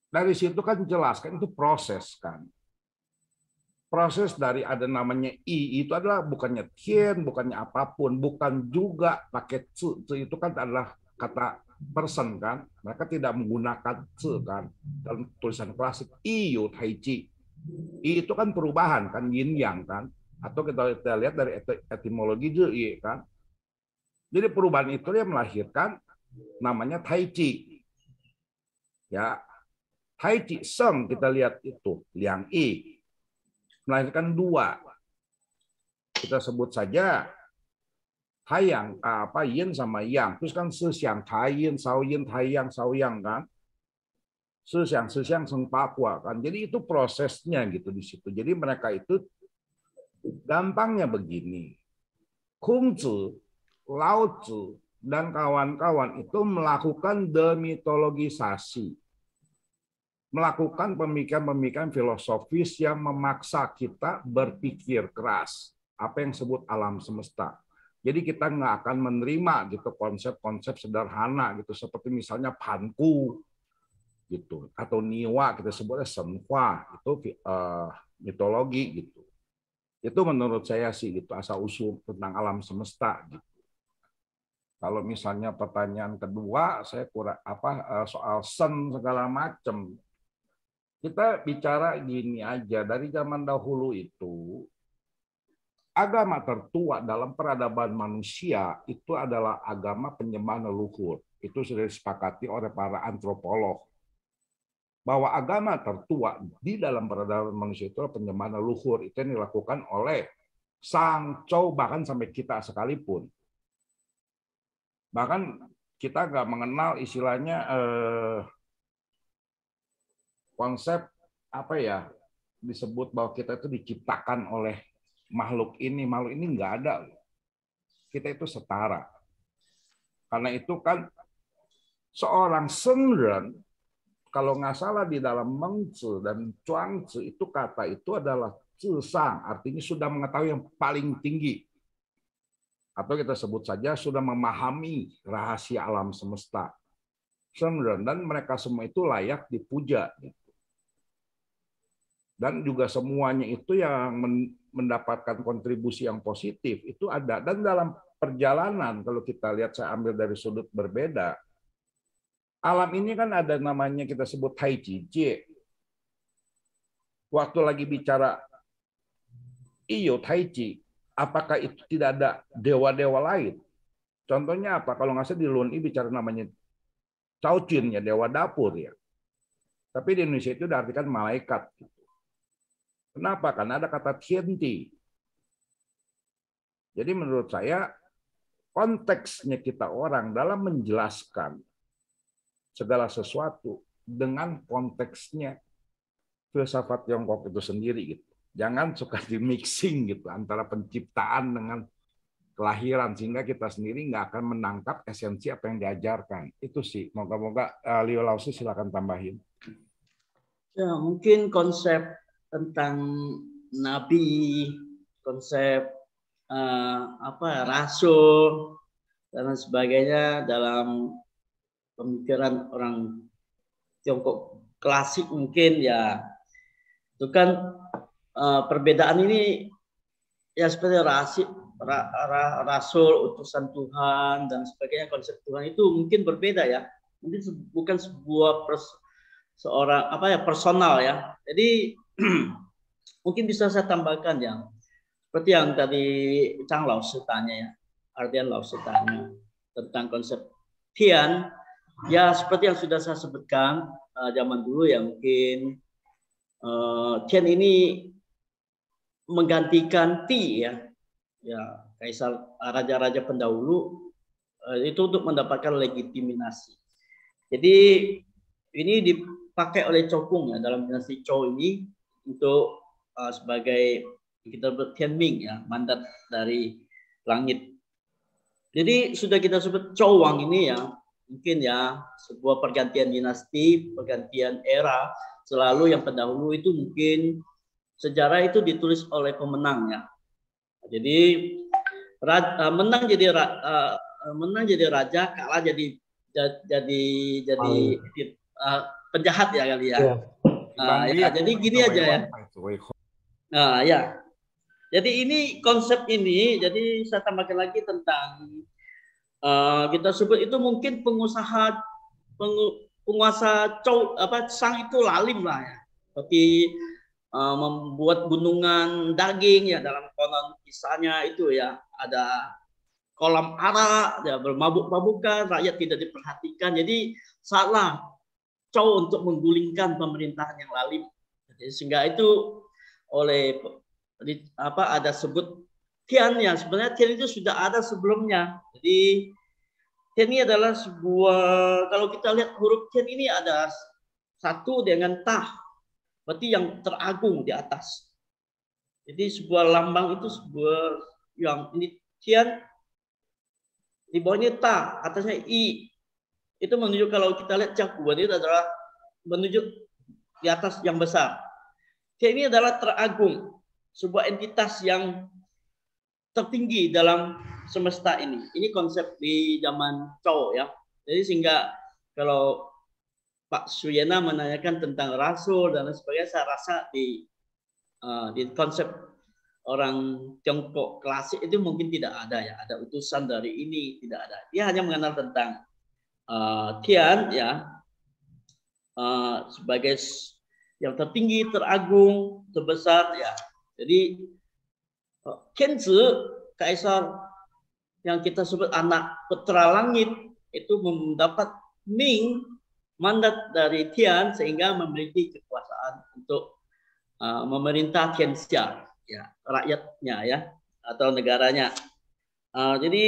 Dari situ kan jelaskan itu proses kan. Proses dari ada namanya i itu adalah bukannya tian, bukannya apapun, bukan juga pakai ci. Ci itu kan adalah kata person kan. Mereka tidak menggunakan ci kan dalam tulisan klasik. I yu tai ji. I itu kan perubahan kan, yin yang kan. Atau kita lihat dari etimologi ji kan. Jadi perubahan itu yang melahirkan namanya Tai Chi. Ya, Tai Chi Seng kita lihat itu Liang I melahirkan dua. Kita sebut saja Taiyang Yin sama Yang. Terus kan Sixiang Taiyin, Shaoyin, Taiyang, Shaoyang kan. Sixiang Seng Pakua kan. Jadi itu prosesnya gitu di situ. Jadi mereka itu gampangnya begini. Kungzi, Laozi dan kawan-kawan itu melakukan demitologisasi, melakukan pemikiran-pemikiran filosofis yang memaksa kita berpikir keras, apa yang disebut alam semesta. Jadi kita nggak akan menerima gitu konsep-konsep sederhana gitu, seperti misalnya Panku gitu, atau Niwa kita sebutnya Senhua, itu mitologi gitu. Itu menurut saya sih gitu asal usul tentang alam semesta gitu. Kalau misalnya pertanyaan kedua, saya kurang soal Shen segala macam. Kita bicara gini aja, dari zaman dahulu itu agama tertua dalam peradaban manusia itu adalah agama penyembahan leluhur. Itu sudah disepakati oleh para antropolog. Bahwa agama tertua di dalam peradaban manusia itu adalah penyembahan leluhur. Itu yang dilakukan oleh Sang Chou, bahkan sampai kita sekalipun. Bahkan kita nggak mengenal istilahnya konsep apa ya, disebut bahwa kita itu diciptakan oleh makhluk ini nggak ada. Kita itu setara. Karena itu kan seorang Shengren, kalau nggak salah di dalam Mengzi dan Chuangzi itu kata itu adalah Zhisang, artinya sudah mengetahui yang paling tinggi. Atau kita sebut saja sudah memahami rahasia alam semesta. Dan mereka semua itu layak dipuja. Dan juga semuanya itu yang mendapatkan kontribusi yang positif itu ada. Dan dalam perjalanan, kalau kita lihat, saya ambil dari sudut berbeda, alam ini kan ada namanya kita sebut Tai Chi Jie. Waktu lagi bicara iyo Tai Chi, apakah itu tidak ada dewa-dewa lain? Contohnya apa? Kalau nggak salah di Lun I bicara namanya Cao Jin, ya, dewa dapur ya. Tapi di Indonesia itu diartikan malaikat. Kenapa? Karena ada kata Tianti. Jadi menurut saya konteksnya kita orang dalam menjelaskan segala sesuatu dengan konteksnya filsafat Tiongkok itu sendiri gitu. Jangan suka di mixing gitu antara penciptaan dengan kelahiran sehingga kita sendiri nggak akan menangkap esensi apa yang diajarkan. Itu sih. Moga-moga Leo Lausi silakan tambahin. Ya, mungkin konsep tentang nabi, konsep rasul dan sebagainya dalam pemikiran orang Tiongkok klasik mungkin ya itu kan perbedaan ini ya seperti rasul, utusan Tuhan dan sebagainya, konsep Tuhan itu mungkin berbeda ya, mungkin bukan sebuah personal ya. Jadi mungkin bisa saya tambahkan yang seperti yang tadi Chang Lao Shi tanya ya, Ardian Lao Shi tanya tentang konsep Tian. Ya seperti yang sudah saya sebutkan zaman dulu ya, mungkin Tian ini menggantikan Ti ya kaisar, raja-raja pendahulu itu untuk mendapatkan legitimasi. Jadi ini dipakai oleh Chou Kung ya, dalam dinasti Chou ini untuk sebagai kita Tianming ya, mandat dari langit. Jadi sudah kita sebut Chou Wang ini ya, mungkin ya sebuah pergantian dinasti, pergantian era. Selalu yang pendahulu itu mungkin sejarah itu ditulis oleh pemenang ya. Jadi menang jadi raja, kalah jadi penjahat ya kali ya. Ya jadi gini aja ya. Nah ya. Jadi ini konsep ini, jadi saya tambahkan lagi tentang kita sebut itu mungkin penguasa Shang itu lalim lah ya, seperti membuat gunungan daging ya, dalam konon kisahnya itu ya, ada kolam arak ya, bermabuk-mabukan, rakyat tidak diperhatikan, jadi salah Chou untuk menggulingkan pemerintahan yang lalim. Jadi, sehingga itu oleh ada sebut Tian yang sebenarnya Tian itu sudah ada sebelumnya. Jadi Tian ini adalah sebuah, kalau kita lihat huruf Tian ini ada satu dengan tah, berarti yang teragung di atas. Jadi sebuah lambang itu sebuah yang ini Tian, di bawahnya ta, atasnya i. Itu menunjuk, kalau kita lihat Cakuan itu adalah menunjuk di atas yang besar. Tian ini adalah teragung, sebuah entitas yang tertinggi dalam semesta ini. Ini konsep di zaman Chou ya. Jadi sehingga kalau Pak Suyena menanyakan tentang rasul dan sebagainya, saya rasa di konsep orang Tiongkok klasik itu mungkin tidak ada ya, ada utusan dari ini, tidak ada. Dia hanya mengenal tentang Tian ya, sebagai yang tertinggi, teragung, terbesar ya. Jadi Tianzi, kaisar yang kita sebut anak putra langit, itu mendapat Ming, mandat dari Tian, sehingga memiliki kekuasaan untuk memerintah Tianxia ya, rakyatnya ya, atau negaranya. Jadi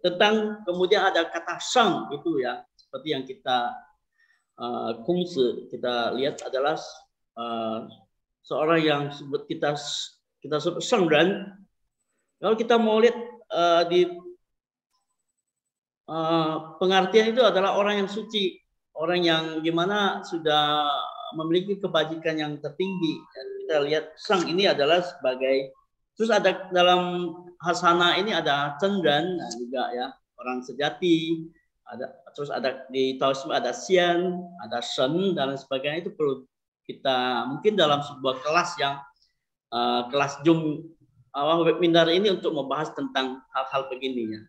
tentang kemudian ada kata Shang itu ya, seperti yang kita Kungzi kita lihat adalah seorang yang kita sebut Shang Ren. Kalau kita mau lihat di pengertian itu adalah orang yang suci, orang yang gimana sudah memiliki kebajikan yang tertinggi. Dan kita lihat Shang ini adalah sebagai Terus ada dalam Hasana ini ada Cenggan juga ya, orang sejati. Terus ada di Taoisme ada Xian, ada Shen dan sebagainya. Itu perlu kita mungkin dalam sebuah kelas yang kelas Zoom webinar ini untuk membahas tentang hal-hal begini ya.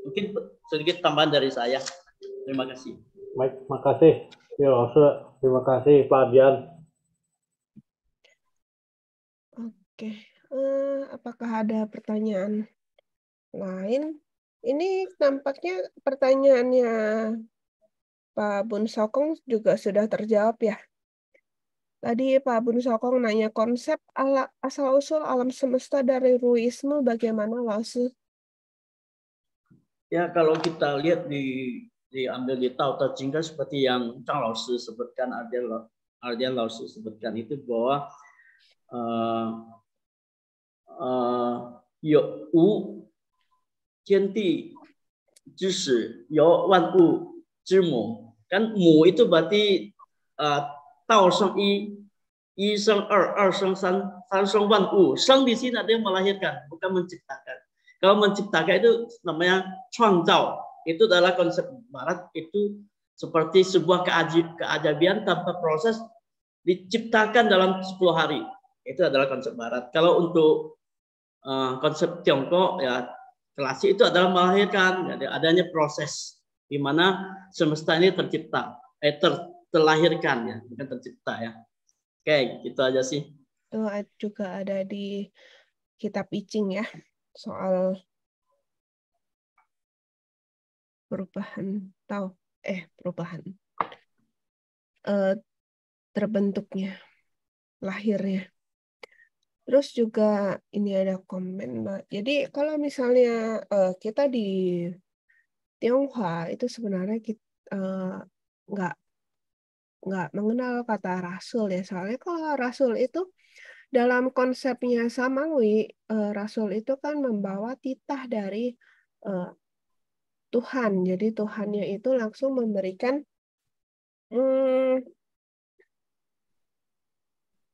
Mungkin sedikit tambahan dari saya. Terima kasih. Baik, makasih. Terima kasih Pak Ardian. Oke, apakah ada pertanyaan lain? Ini tampaknya pertanyaannya Pak Bun Sokong juga sudah terjawab ya. Tadi Pak Bun Sokong nanya konsep asal-usul alam semesta dari Ruisme bagaimana Laozi? Ya kalau kita lihat diambil di Tao Te Ching kan seperti yang Zhang Laozi sebutkan, Ardian Laozi sebutkan itu bahwa有无天地之始，有万物之母。Kan mu itu berarti Tao生一，一生二，二生三，三生万物。生di sini ada yang melahirkan, bukan menciptakan. Kalau menciptakan itu namanya 创造. Itu adalah konsep Barat, itu seperti sebuah keajaiban tanpa proses diciptakan dalam 10 hari. Itu adalah konsep Barat. Kalau untuk konsep Tiongkok ya klasik itu adalah melahirkan, jadi adanya proses di mana semesta ini tercipta, terlahirkan ya, bukan tercipta ya. Oke, gitu aja sih. Itu juga ada di kitab I Ching ya, soal terbentuknya, lahirnya. Terus juga ini ada komen, Mbak. Jadi kalau misalnya kita di Tionghoa itu sebenarnya kita nggak mengenal kata rasul ya. Soalnya kalau rasul itu dalam konsepnya Samawi, rasul itu kan membawa titah dari Tuhan. Jadi Tuhannya itu langsung memberikan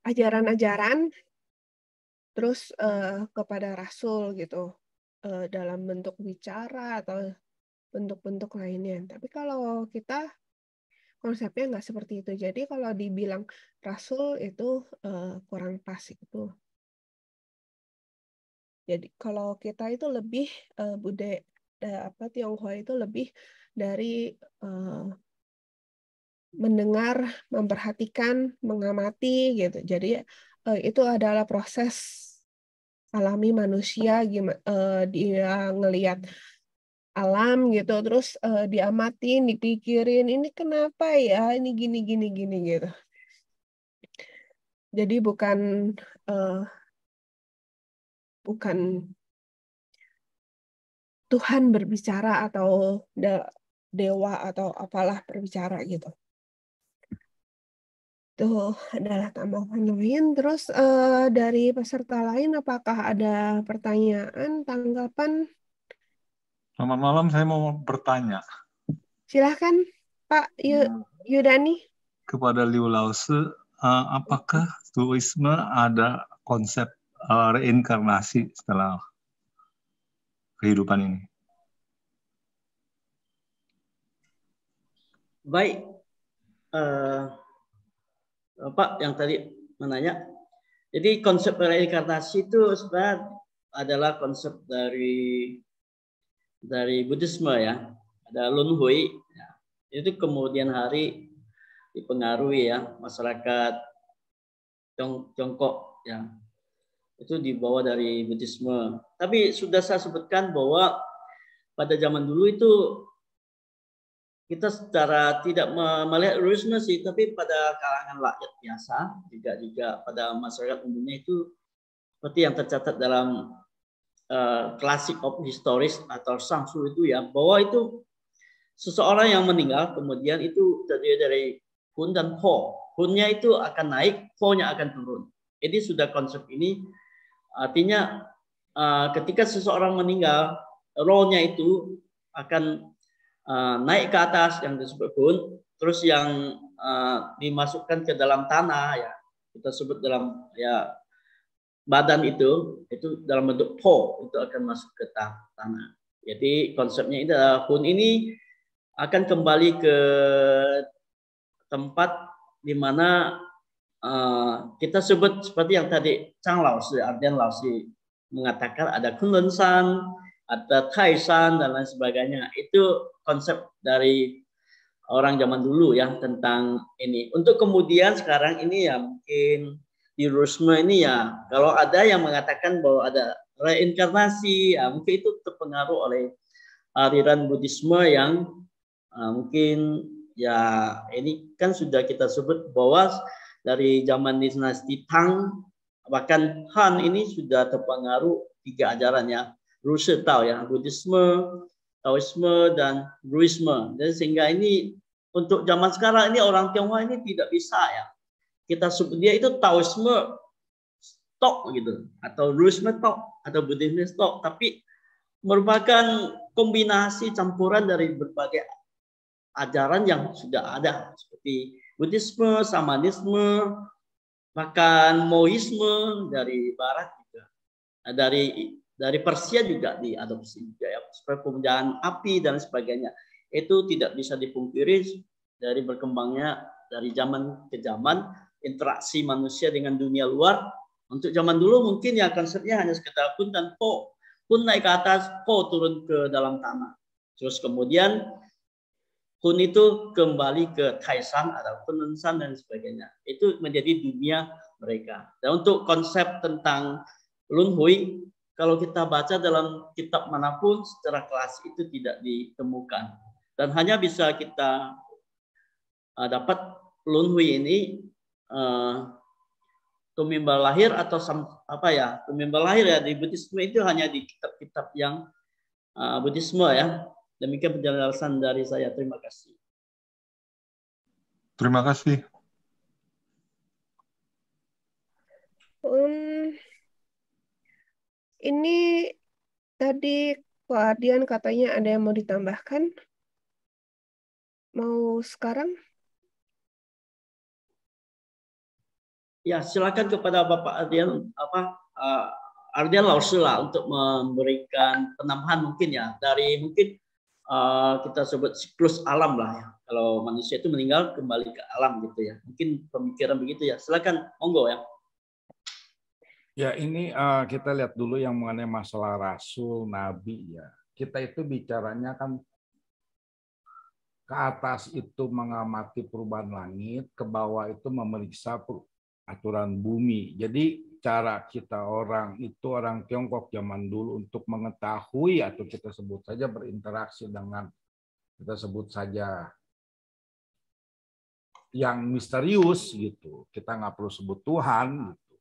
ajaran-ajaran terus kepada rasul gitu dalam bentuk bicara atau bentuk-bentuk lainnya. Tapi kalau kita konsepnya nggak seperti itu. Jadi kalau dibilang rasul itu kurang pas itu. Jadi kalau kita itu lebih budaya Tionghoa itu lebih dari mendengar, memperhatikan, mengamati gitu. Jadi itu adalah proses alami manusia, dia ngelihat alam gitu, terus diamatin, dipikirin ini kenapa ya, ini gini gitu. Jadi bukan Tuhan berbicara atau dewa atau apalah berbicara gitu. Itu adalah tambahan lain. Terus dari peserta lain, apakah ada pertanyaan, tanggapan? Selamat malam, saya mau bertanya. Silahkan, Pak Yudani. Kepada Liu Laozi, apakah Taoisme ada konsep reinkarnasi setelah kehidupan ini? Baik. Pak yang tadi menanya, jadi konsep reinkarnasi itu sebenarnya adalah konsep dari Buddhisme ya, ada Lunhui ya. Itu kemudian hari dipengaruhi ya masyarakat Tiongkok ya, itu dibawa dari Buddhisme. Tapi sudah saya sebutkan bahwa pada zaman dulu itu kita secara tidak melihat Ruisme sih, tapi pada kalangan rakyat biasa, juga pada masyarakat umumnya itu seperti yang tercatat dalam Classic of Histories atau Shangsu itu ya, bahwa itu seseorang yang meninggal kemudian itu terdiri dari Hun dan Po. Hunnya itu akan naik, Po-nya akan turun. Jadi sudah konsep ini artinya ketika seseorang meninggal, rohnya itu akan naik ke atas yang disebut Hun, terus yang dimasukkan ke dalam tanah ya kita sebut dalam ya badan itu dalam bentuk po, itu akan masuk ke tanah. Jadi konsepnya ini adalah Hun ini akan kembali ke tempat di mana kita sebut seperti yang tadi Chang Laoshi, Ardian Laoshi mengatakan ada Kunlunsan, ada Taishan dan lain sebagainya. Itu konsep dari orang zaman dulu ya tentang ini. Untuk kemudian sekarang ini ya mungkin di Rusme ini ya, kalau ada yang mengatakan bahwa ada reinkarnasi, ya mungkin itu terpengaruh oleh aliran Buddhisme yang mungkin ya ini kan sudah kita sebut bahwa dari zaman dinasti Tang bahkan Han ini sudah terpengaruh 3 ajaran ya, Rushe Tao ya, Buddhisme, Taoisme dan Buddhisme. Dan sehingga ini untuk zaman sekarang ini orang Tionghoa ini tidak bisa ya. Kita sebut dia itu Taoisme stok gitu, atau Buddhisme stok, atau Buddhisme stok, tapi merupakan kombinasi campuran dari berbagai ajaran yang sudah ada seperti Buddhisme, Shamanisme, bahkan Maoisme dari Barat juga, dari Persia juga diadopsi juga ya, seperti pemujaan api dan sebagainya. Itu tidak bisa dipungkiri dari berkembangnya dari zaman ke zaman interaksi manusia dengan dunia luar. Untuk zaman dulu mungkin ya konsepnya hanya sekedar Kun dan Po. Kun naik ke atas, Po turun ke dalam tanah. Terus kemudian Kun itu kembali ke Taishan atau Kunlunsan dan sebagainya. Itu menjadi dunia mereka. Dan untuk konsep tentang Lunhui, kalau kita baca dalam kitab manapun secara klasik itu tidak ditemukan. Dan hanya bisa kita dapat Lunhui ini tumimbal lahir atau tumimbal lahir ya di Buddhisme itu hanya di kitab-kitab yang Buddhisme ya. Demikian penjelasan dari saya. Terima kasih. Terima kasih. Ini tadi Pak Ardian katanya ada yang mau ditambahkan. Mau sekarang? Ya, silakan kepada Bapak Ardian Ardian Laoshi lah untuk memberikan penambahan mungkin ya dari mungkin kita sebut siklus alam lah ya. Kalau manusia itu meninggal kembali ke alam gitu ya. Mungkin pemikiran begitu ya. Silakan, monggo ya. Ya ini kita lihat dulu yang mengenai masalah Rasul, Nabi ya. Kita itu bicaranya kan ke atas itu mengamati perubahan langit, ke bawah itu memeriksa aturan bumi. Jadi cara kita orang Tiongkok zaman dulu untuk mengetahui atau kita sebut saja berinteraksi dengan kita sebut saja yang misterius gitu. Kita nggak perlu sebut Tuhan gitu.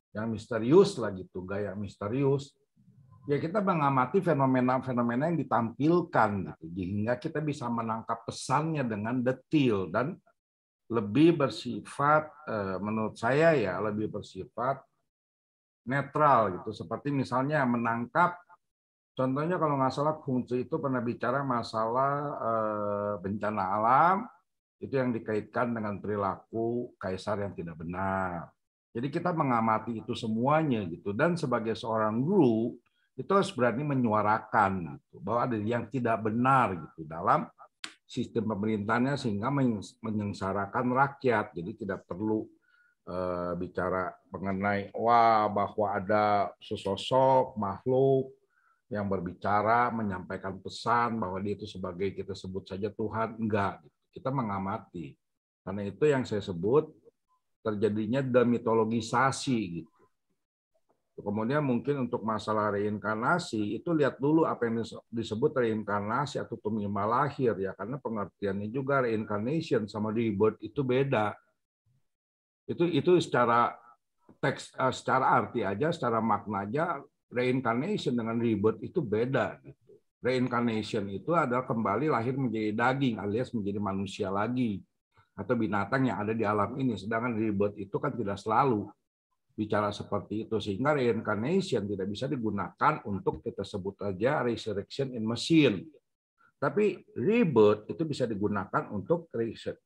Yang misterius lah gitu, gaya misterius. Ya kita mengamati fenomena-fenomena yang ditampilkan gitu, sehingga kita bisa menangkap pesannya dengan detail dan lebih bersifat menurut saya ya lebih bersifat netral gitu. Seperti misalnya menangkap, contohnya kalau nggak salah Kungfu itu pernah bicara masalah bencana alam itu yang dikaitkan dengan perilaku kaisar yang tidak benar. Jadi kita mengamati itu semuanya gitu, dan sebagai seorang guru itu harus berani menyuarakan gitu, bahwa ada yang tidak benar gitu dalam sistem pemerintahnya sehingga menyengsarakan rakyat. Jadi tidak perlu bicara mengenai bahwa ada sesosok makhluk yang berbicara menyampaikan pesan bahwa dia itu sebagai kita sebut saja Tuhan, enggak gitu. Kita mengamati. Karena itu yang saya sebut terjadinya demitologisasi gitu. Kemudian mungkin untuk masalah reinkarnasi itu lihat dulu apa yang disebut reinkarnasi atau tumimbal lahir ya, karena pengertiannya juga reincarnation sama rebirth itu beda. Itu secara teks, secara arti aja, secara makna aja reincarnation dengan rebirth itu beda gitu. Reincarnation itu adalah kembali lahir menjadi daging alias menjadi manusia lagi atau binatang yang ada di alam ini, sedangkan rebirth itu kan tidak selalu bicara seperti itu, sehingga reincarnation tidak bisa digunakan untuk kita sebut aja resurrection in machine. Tapi rebirth itu bisa digunakan untuk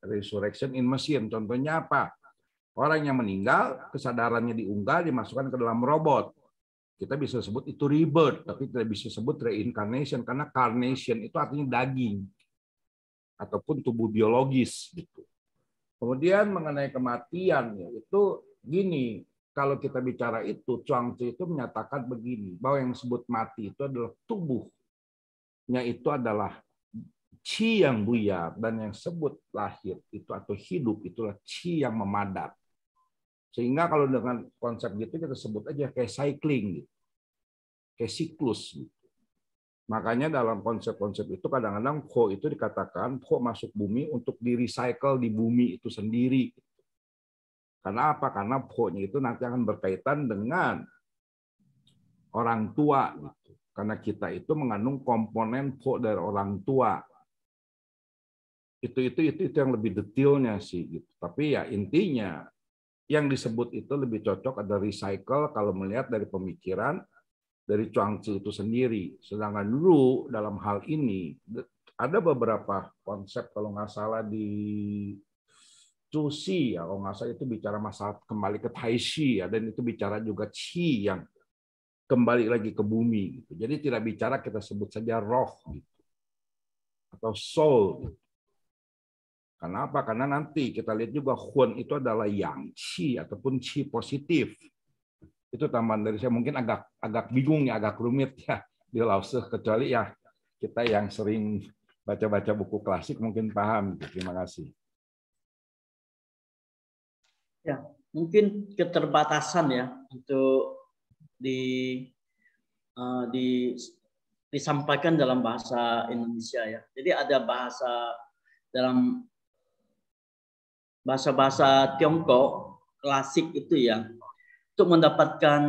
resurrection in machine. Contohnya apa? Orang yang meninggal, kesadarannya diunggah, dimasukkan ke dalam robot. Kita bisa sebut itu rebirth, tapi tidak bisa sebut reincarnation, karena carnation itu artinya daging ataupun tubuh biologis gitu. Kemudian mengenai kematian, itu gini, kalau kita bicara itu, Chuang-Tzu itu menyatakan begini, bahwa yang disebut mati itu adalah tubuhnya itu adalah qi yang buyar, dan yang disebut lahir itu atau hidup itulah qi yang memadat. Sehingga kalau dengan konsep gitu kita sebut aja kayak cycling gitu. Kayak siklus gitu. Makanya dalam konsep-konsep itu kadang-kadang Po itu dikatakan Po masuk bumi untuk di-recycle di bumi itu sendiri. Karena apa? Karena Po-nya itu nanti akan berkaitan dengan orang tua gitu. Karena kita itu mengandung komponen Po dari orang tua. Itu yang lebih detailnya sih gitu. Tapi ya intinya yang disebut itu lebih cocok ada recycle kalau melihat dari pemikiran dari Chuang-Tzu itu sendiri. Sedangkan dulu dalam hal ini ada beberapa konsep kalau nggak salah di Cusi ya, kalau nggak salah itu bicara masalah kembali ke Taishi ya, dan itu bicara juga Qi yang kembali lagi ke bumi. Gitu. Jadi tidak bicara kita sebut saja roh gitu, atau soul. Gitu. Kenapa? Karena nanti kita lihat juga Huan itu adalah yang Qi ataupun Qi positif. Itu tambahan dari saya, mungkin agak bingung ya, agak rumit ya di Laozi, kecuali ya kita yang sering baca-baca buku klasik mungkin paham. Terima kasih. Ya, mungkin keterbatasan ya untuk disampaikan dalam bahasa Indonesia ya. Jadi ada dalam bahasa Tiongkok klasik itu ya, untuk mendapatkan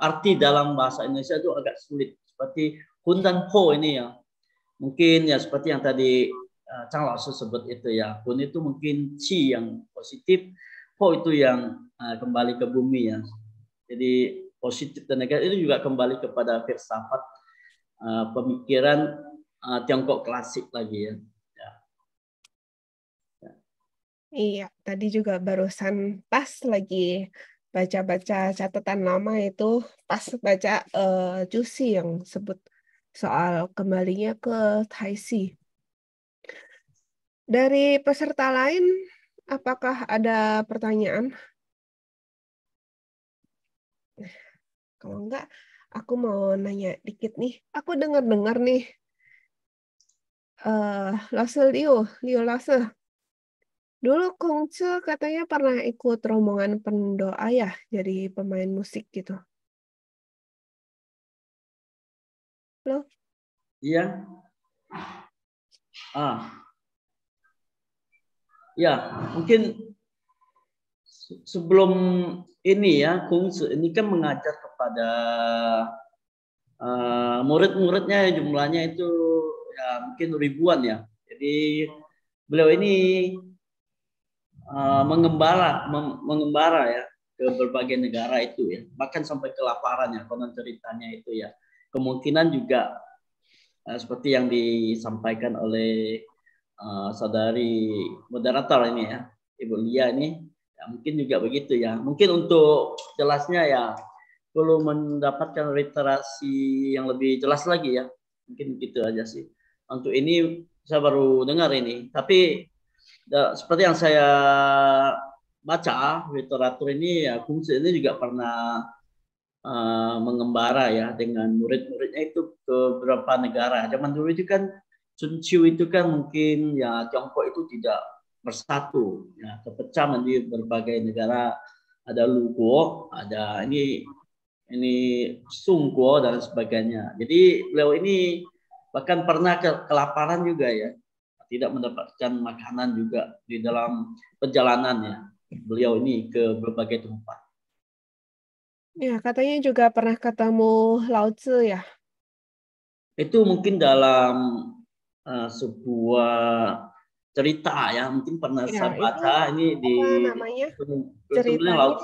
arti dalam bahasa Indonesia itu agak sulit. Seperti Hun dan Po ini ya, mungkin ya seperti yang tadi Chang Laozi sebut itu ya. Hun itu mungkin Qi yang positif, Po itu yang kembali ke bumi ya. Jadi positif dan negatif itu juga kembali kepada filsafat pemikiran Tiongkok klasik lagi ya. Iya, tadi juga barusan pas lagi baca-baca catatan lama itu, pas baca Cusi yang sebut soal kembalinya ke Taishi. Dari peserta lain, apakah ada pertanyaan? Kalau enggak, aku mau nanya dikit nih. Aku dengar-dengar nih, Liu Laozi. Dulu Kongce katanya pernah ikut rombongan pendoa ya, jadi pemain musik gitu. Loh? Iya. Ya, mungkin sebelum ini ya, Kongce ini kan mengajar kepada murid-muridnya, jumlahnya itu ya mungkin ribuan ya. Jadi beliau ini mengembara ya ke berbagai negara itu ya, bahkan sampai kelaparan ya, konon ceritanya itu ya. Kemungkinan juga seperti yang disampaikan oleh saudari moderator ini ya, Ibu Lia ini, ya, mungkin juga begitu ya. Mungkin untuk jelasnya ya perlu mendapatkan literasi yang lebih jelas lagi ya. Mungkin gitu aja sih. Untuk ini saya baru dengar ini, tapi seperti yang saya baca literatur ini ya, Kongce ini juga pernah mengembara ya dengan murid-muridnya itu ke beberapa negara. Zaman dulu itu kan Sun Chiu itu kan mungkin ya Tiongkok itu tidak bersatu ya, terpecah menjadi berbagai negara. Ada Lu Guo, ada ini Sung Guo dan sebagainya. Jadi beliau ini bahkan pernah kelaparan juga ya, tidak mendapatkan makanan juga di dalam perjalanannya beliau ini ke berbagai tempat. Ya, katanya juga pernah ketemu Laozi ya? Itu mungkin dalam sebuah cerita ya, mungkin pernah saya baca ini di namanya ceritanya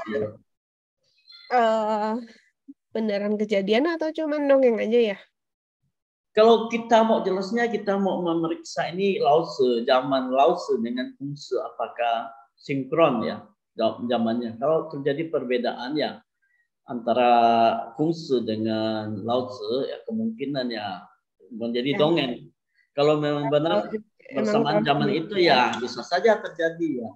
beneran kejadian atau cuman dongeng aja ya? Kalau kita mau jelasnya, kita mau memeriksa ini Laozi, zaman Laozi dengan Kongce, apakah sinkron ya zamannya. Kalau terjadi perbedaan ya antara Kungsu dengan Lao Tzu ya kemungkinan ya menjadi dongeng. Kalau memang benar bersamaan zaman itu ya bisa saja terjadi ya.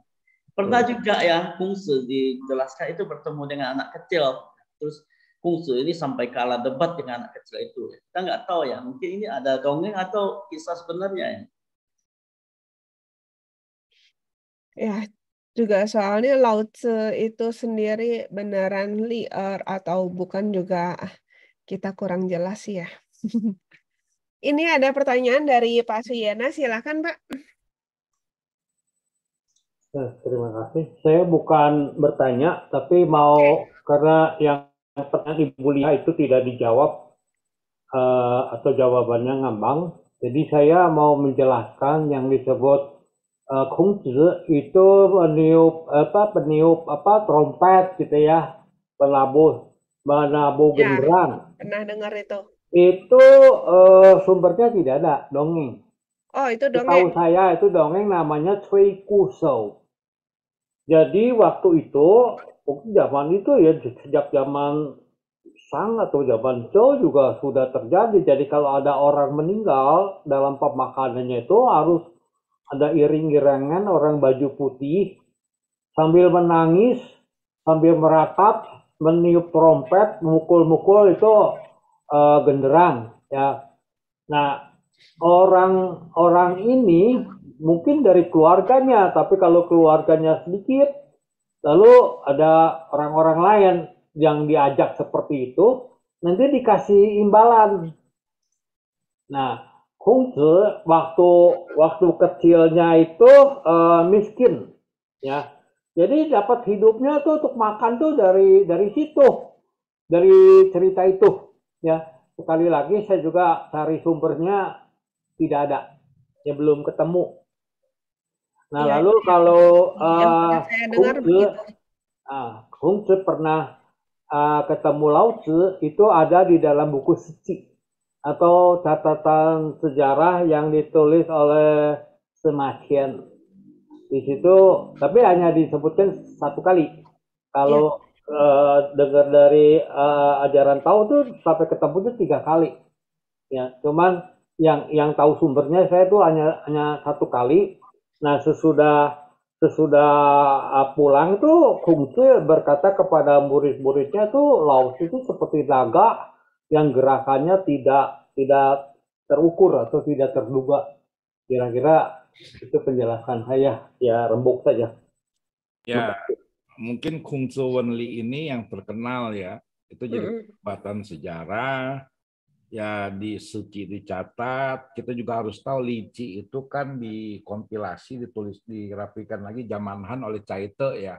Pernah juga ya Kungsu dijelaskan itu bertemu dengan anak kecil. Terus Kungsu ini sampai kalah debat dengan anak kecil itu. Kita nggak tahu ya, mungkin ini ada dongeng atau kisah sebenarnya ya. Ya, juga soalnya Lao Tzu itu sendiri beneran liar atau bukan juga kita kurang jelas ya. Ini ada pertanyaan dari Pak Suyena, silakan Pak. Terima kasih. Saya bukan bertanya, tapi mau karena yang pertanyaan Ibu Lia itu tidak dijawab atau jawabannya ngambang. Jadi saya mau menjelaskan yang disebut Kungzi itu peniup trompet gitu ya, menabuh genderang. Pernah dengar itu. Itu sumbernya tidak ada, dongeng. Oh, itu dongeng. Setahu saya itu dongeng namanya Cui Kusou. Jadi waktu itu, zaman itu ya sejak zaman Shang atau zaman Zhou juga sudah terjadi. Jadi kalau ada orang meninggal dalam pemakanannya itu harus ada iring-iringan orang baju putih sambil menangis, sambil meratap, meniup trompet, mukul-mukul itu genderang ya. Nah, orang ini mungkin dari keluarganya, tapi kalau keluarganya sedikit, lalu ada orang-orang lain yang diajak seperti itu, nanti dikasih imbalan. Nah, Kungzi waktu kecilnya itu miskin, ya. Jadi dapat hidupnya tuh untuk makan tuh dari situ, dari cerita itu, ya. Sekali lagi saya juga cari sumbernya tidak ada, ya belum ketemu. Nah ya, lalu kalau Kungzi pernah ketemu Lao Tzu itu ada di dalam buku Sici atau catatan sejarah yang ditulis oleh Semakian. Di situ, tapi hanya disebutkan satu kali. Kalau dengar dari ajaran Tao tuh sampai ketemu itu 3 kali. Ya, cuman yang tahu sumbernya saya tuh hanya 1 kali. Nah, sesudah pulang tuh Kungzi berkata kepada murid-muridnya tuh Lao Tzu itu seperti naga yang gerakannya tidak terukur atau tidak terduga. Kira-kira itu penjelasan saya, ya rembuk saja. Ya, mungkin Kungzi Wenli ini yang terkenal ya, itu jadi perdebatan sejarah, ya di Suci dicatat. Kita juga harus tahu Lici itu kan dikompilasi, ditulis, dirapikan lagi zaman Han oleh Caite ya.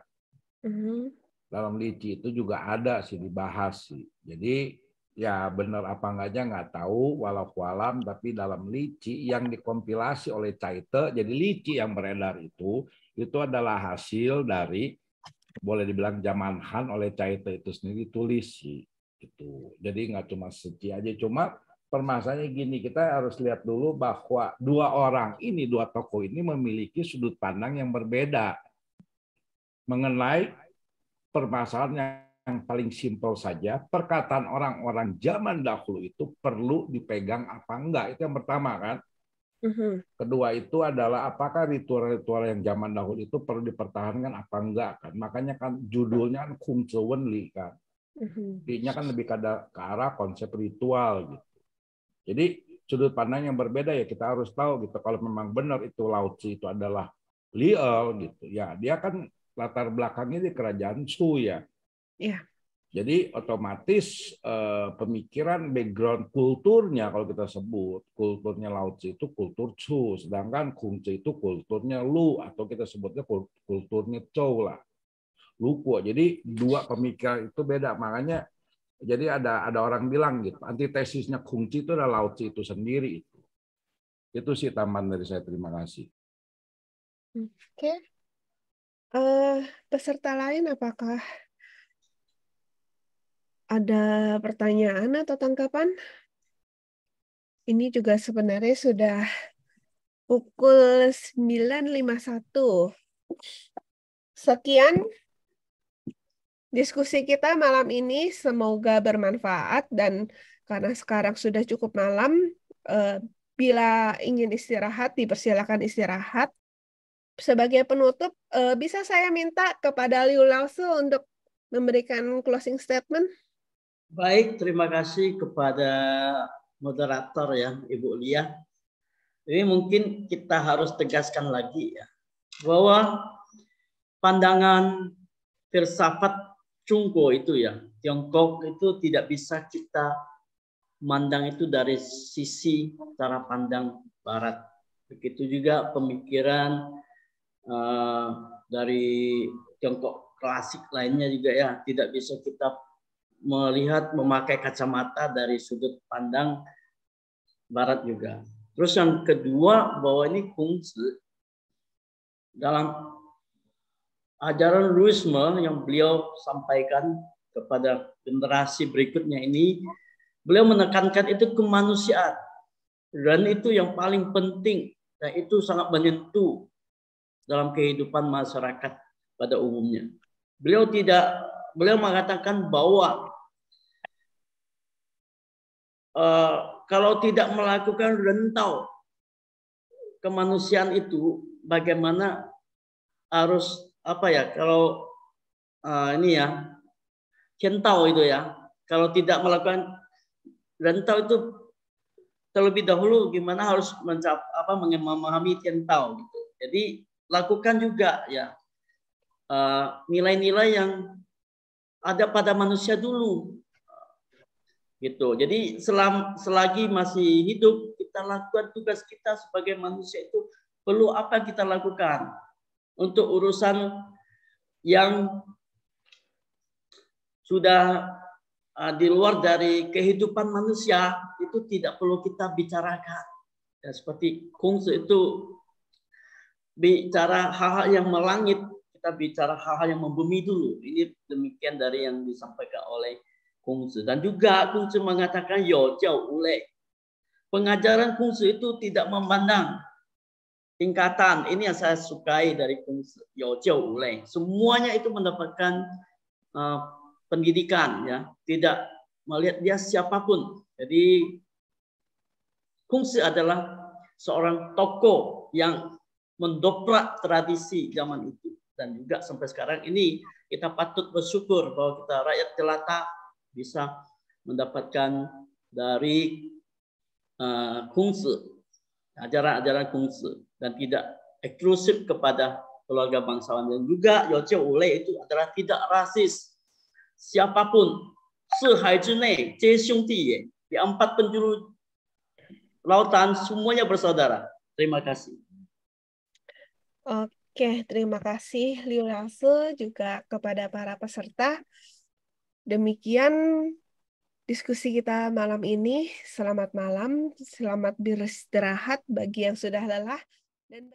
Dalam Lici itu juga ada sih dibahas sih. Jadi ya benar apa enggaknya nggak tahu, walau-walam, tapi dalam Lici yang dikompilasi oleh Caite, jadi Lici yang beredar itu adalah hasil dari, boleh dibilang zaman Han oleh Caite itu sendiri tulis sih. Gitu. Jadi nggak cuma Suci aja, cuma permasalahannya gini, kita harus lihat dulu bahwa dua tokoh ini memiliki sudut pandang yang berbeda mengenai permasalahan yang paling simpel saja. Perkataan orang-orang zaman dahulu itu perlu dipegang apa enggak, itu yang pertama kan. Kedua itu adalah apakah ritual-ritual yang zaman dahulu itu perlu dipertahankan apa enggak kan. Makanya kan judulnya kan Kungzi Wenli kan. Intinya kan lebih ke arah konsep ritual gitu. Jadi sudut pandang yang berbeda ya kita harus tahu gitu. Kalau memang benar itu Lao Tzu itu adalah Liao gitu ya, dia kan latar belakangnya di kerajaan Shu ya. Iya. Jadi otomatis pemikiran background kulturnya, kalau kita sebut kulturnya Lao Tzu itu kultur Shu, sedangkan Kungzi itu kulturnya Lu atau kita sebutnya kulturnya Zhou lah. Lukuo. Jadi dua pemikiran itu beda. Makanya jadi ada orang bilang gitu, antitesisnya Kungzi itu adalah Lao Tzu itu sendiri itu. Itu sih tambahan dari saya. Terima kasih. Oke. Peserta lain apakah ada pertanyaan atau tanggapan? Ini juga sebenarnya sudah pukul 9.51. Sekian diskusi kita malam ini, semoga bermanfaat, dan karena sekarang sudah cukup malam, bila ingin istirahat, dipersilakan istirahat. Sebagai penutup, bisa saya minta kepada Liu Laosu untuk memberikan closing statement? Baik, terima kasih kepada moderator ya, Ibu Lia. Ini mungkin kita harus tegaskan lagi ya, bahwa pandangan filsafat Cungko itu ya, Tiongkok itu tidak bisa kita mandang itu dari sisi cara pandang Barat. Begitu juga pemikiran dari Tiongkok klasik lainnya juga ya, tidak bisa kita melihat memakai kacamata dari sudut pandang Barat juga. Terus yang kedua, bahwa ini Kongzi dalam ajaran Ruisme yang beliau sampaikan kepada generasi berikutnya ini, beliau menekankan itu kemanusiaan, dan itu yang paling penting, dan itu sangat menyentuh dalam kehidupan masyarakat pada umumnya. Beliau mengatakan bahwa kalau tidak melakukan rentau kemanusiaan itu, bagaimana harus apa ya? Kalau ini ya, Kentau itu ya, kalau tidak melakukan rentau itu terlebih dahulu gimana harus memahami Kentau gitu. Jadi lakukan juga ya nilai-nilai yang ada pada manusia dulu gitu. Jadi selagi masih hidup, kita lakukan tugas kita sebagai manusia itu perlu apa yang kita lakukan untuk urusan yang sudah di luar dari kehidupan manusia, itu tidak perlu kita bicarakan. Ya, seperti Kongzi itu bicara hal-hal yang melangit, kita bicara hal-hal yang membumi dulu. Ini demikian dari yang disampaikan oleh Kongzi. Dan juga Kongzi mengatakan yo jiao ulei. Pengajaran Kongzi itu tidak memandang tingkatan. Ini yang saya sukai dari Kongzi, yo jiao ulei. Semuanya itu mendapatkan pendidikan ya, tidak melihat dia siapapun. Jadi Kongzi adalah seorang tokoh yang mendobrak tradisi zaman itu, dan juga sampai sekarang ini kita patut bersyukur bahwa kita rakyat jelata bisa mendapatkan dari Kongzi, ajaran-ajaran Kongzi, dan tidak eksklusif kepada keluarga bangsawan. Dan juga Yo Jiao Ulei itu adalah tidak rasis, siapapun, sehai zhinei jie xiongdi ye, di 4 penjuru lautan semuanya bersaudara. Terima kasih. Oke, terima kasih Liu Laosu, juga kepada para peserta. Demikian diskusi kita malam ini. Selamat malam, selamat beristirahat bagi yang sudah lelah. Dan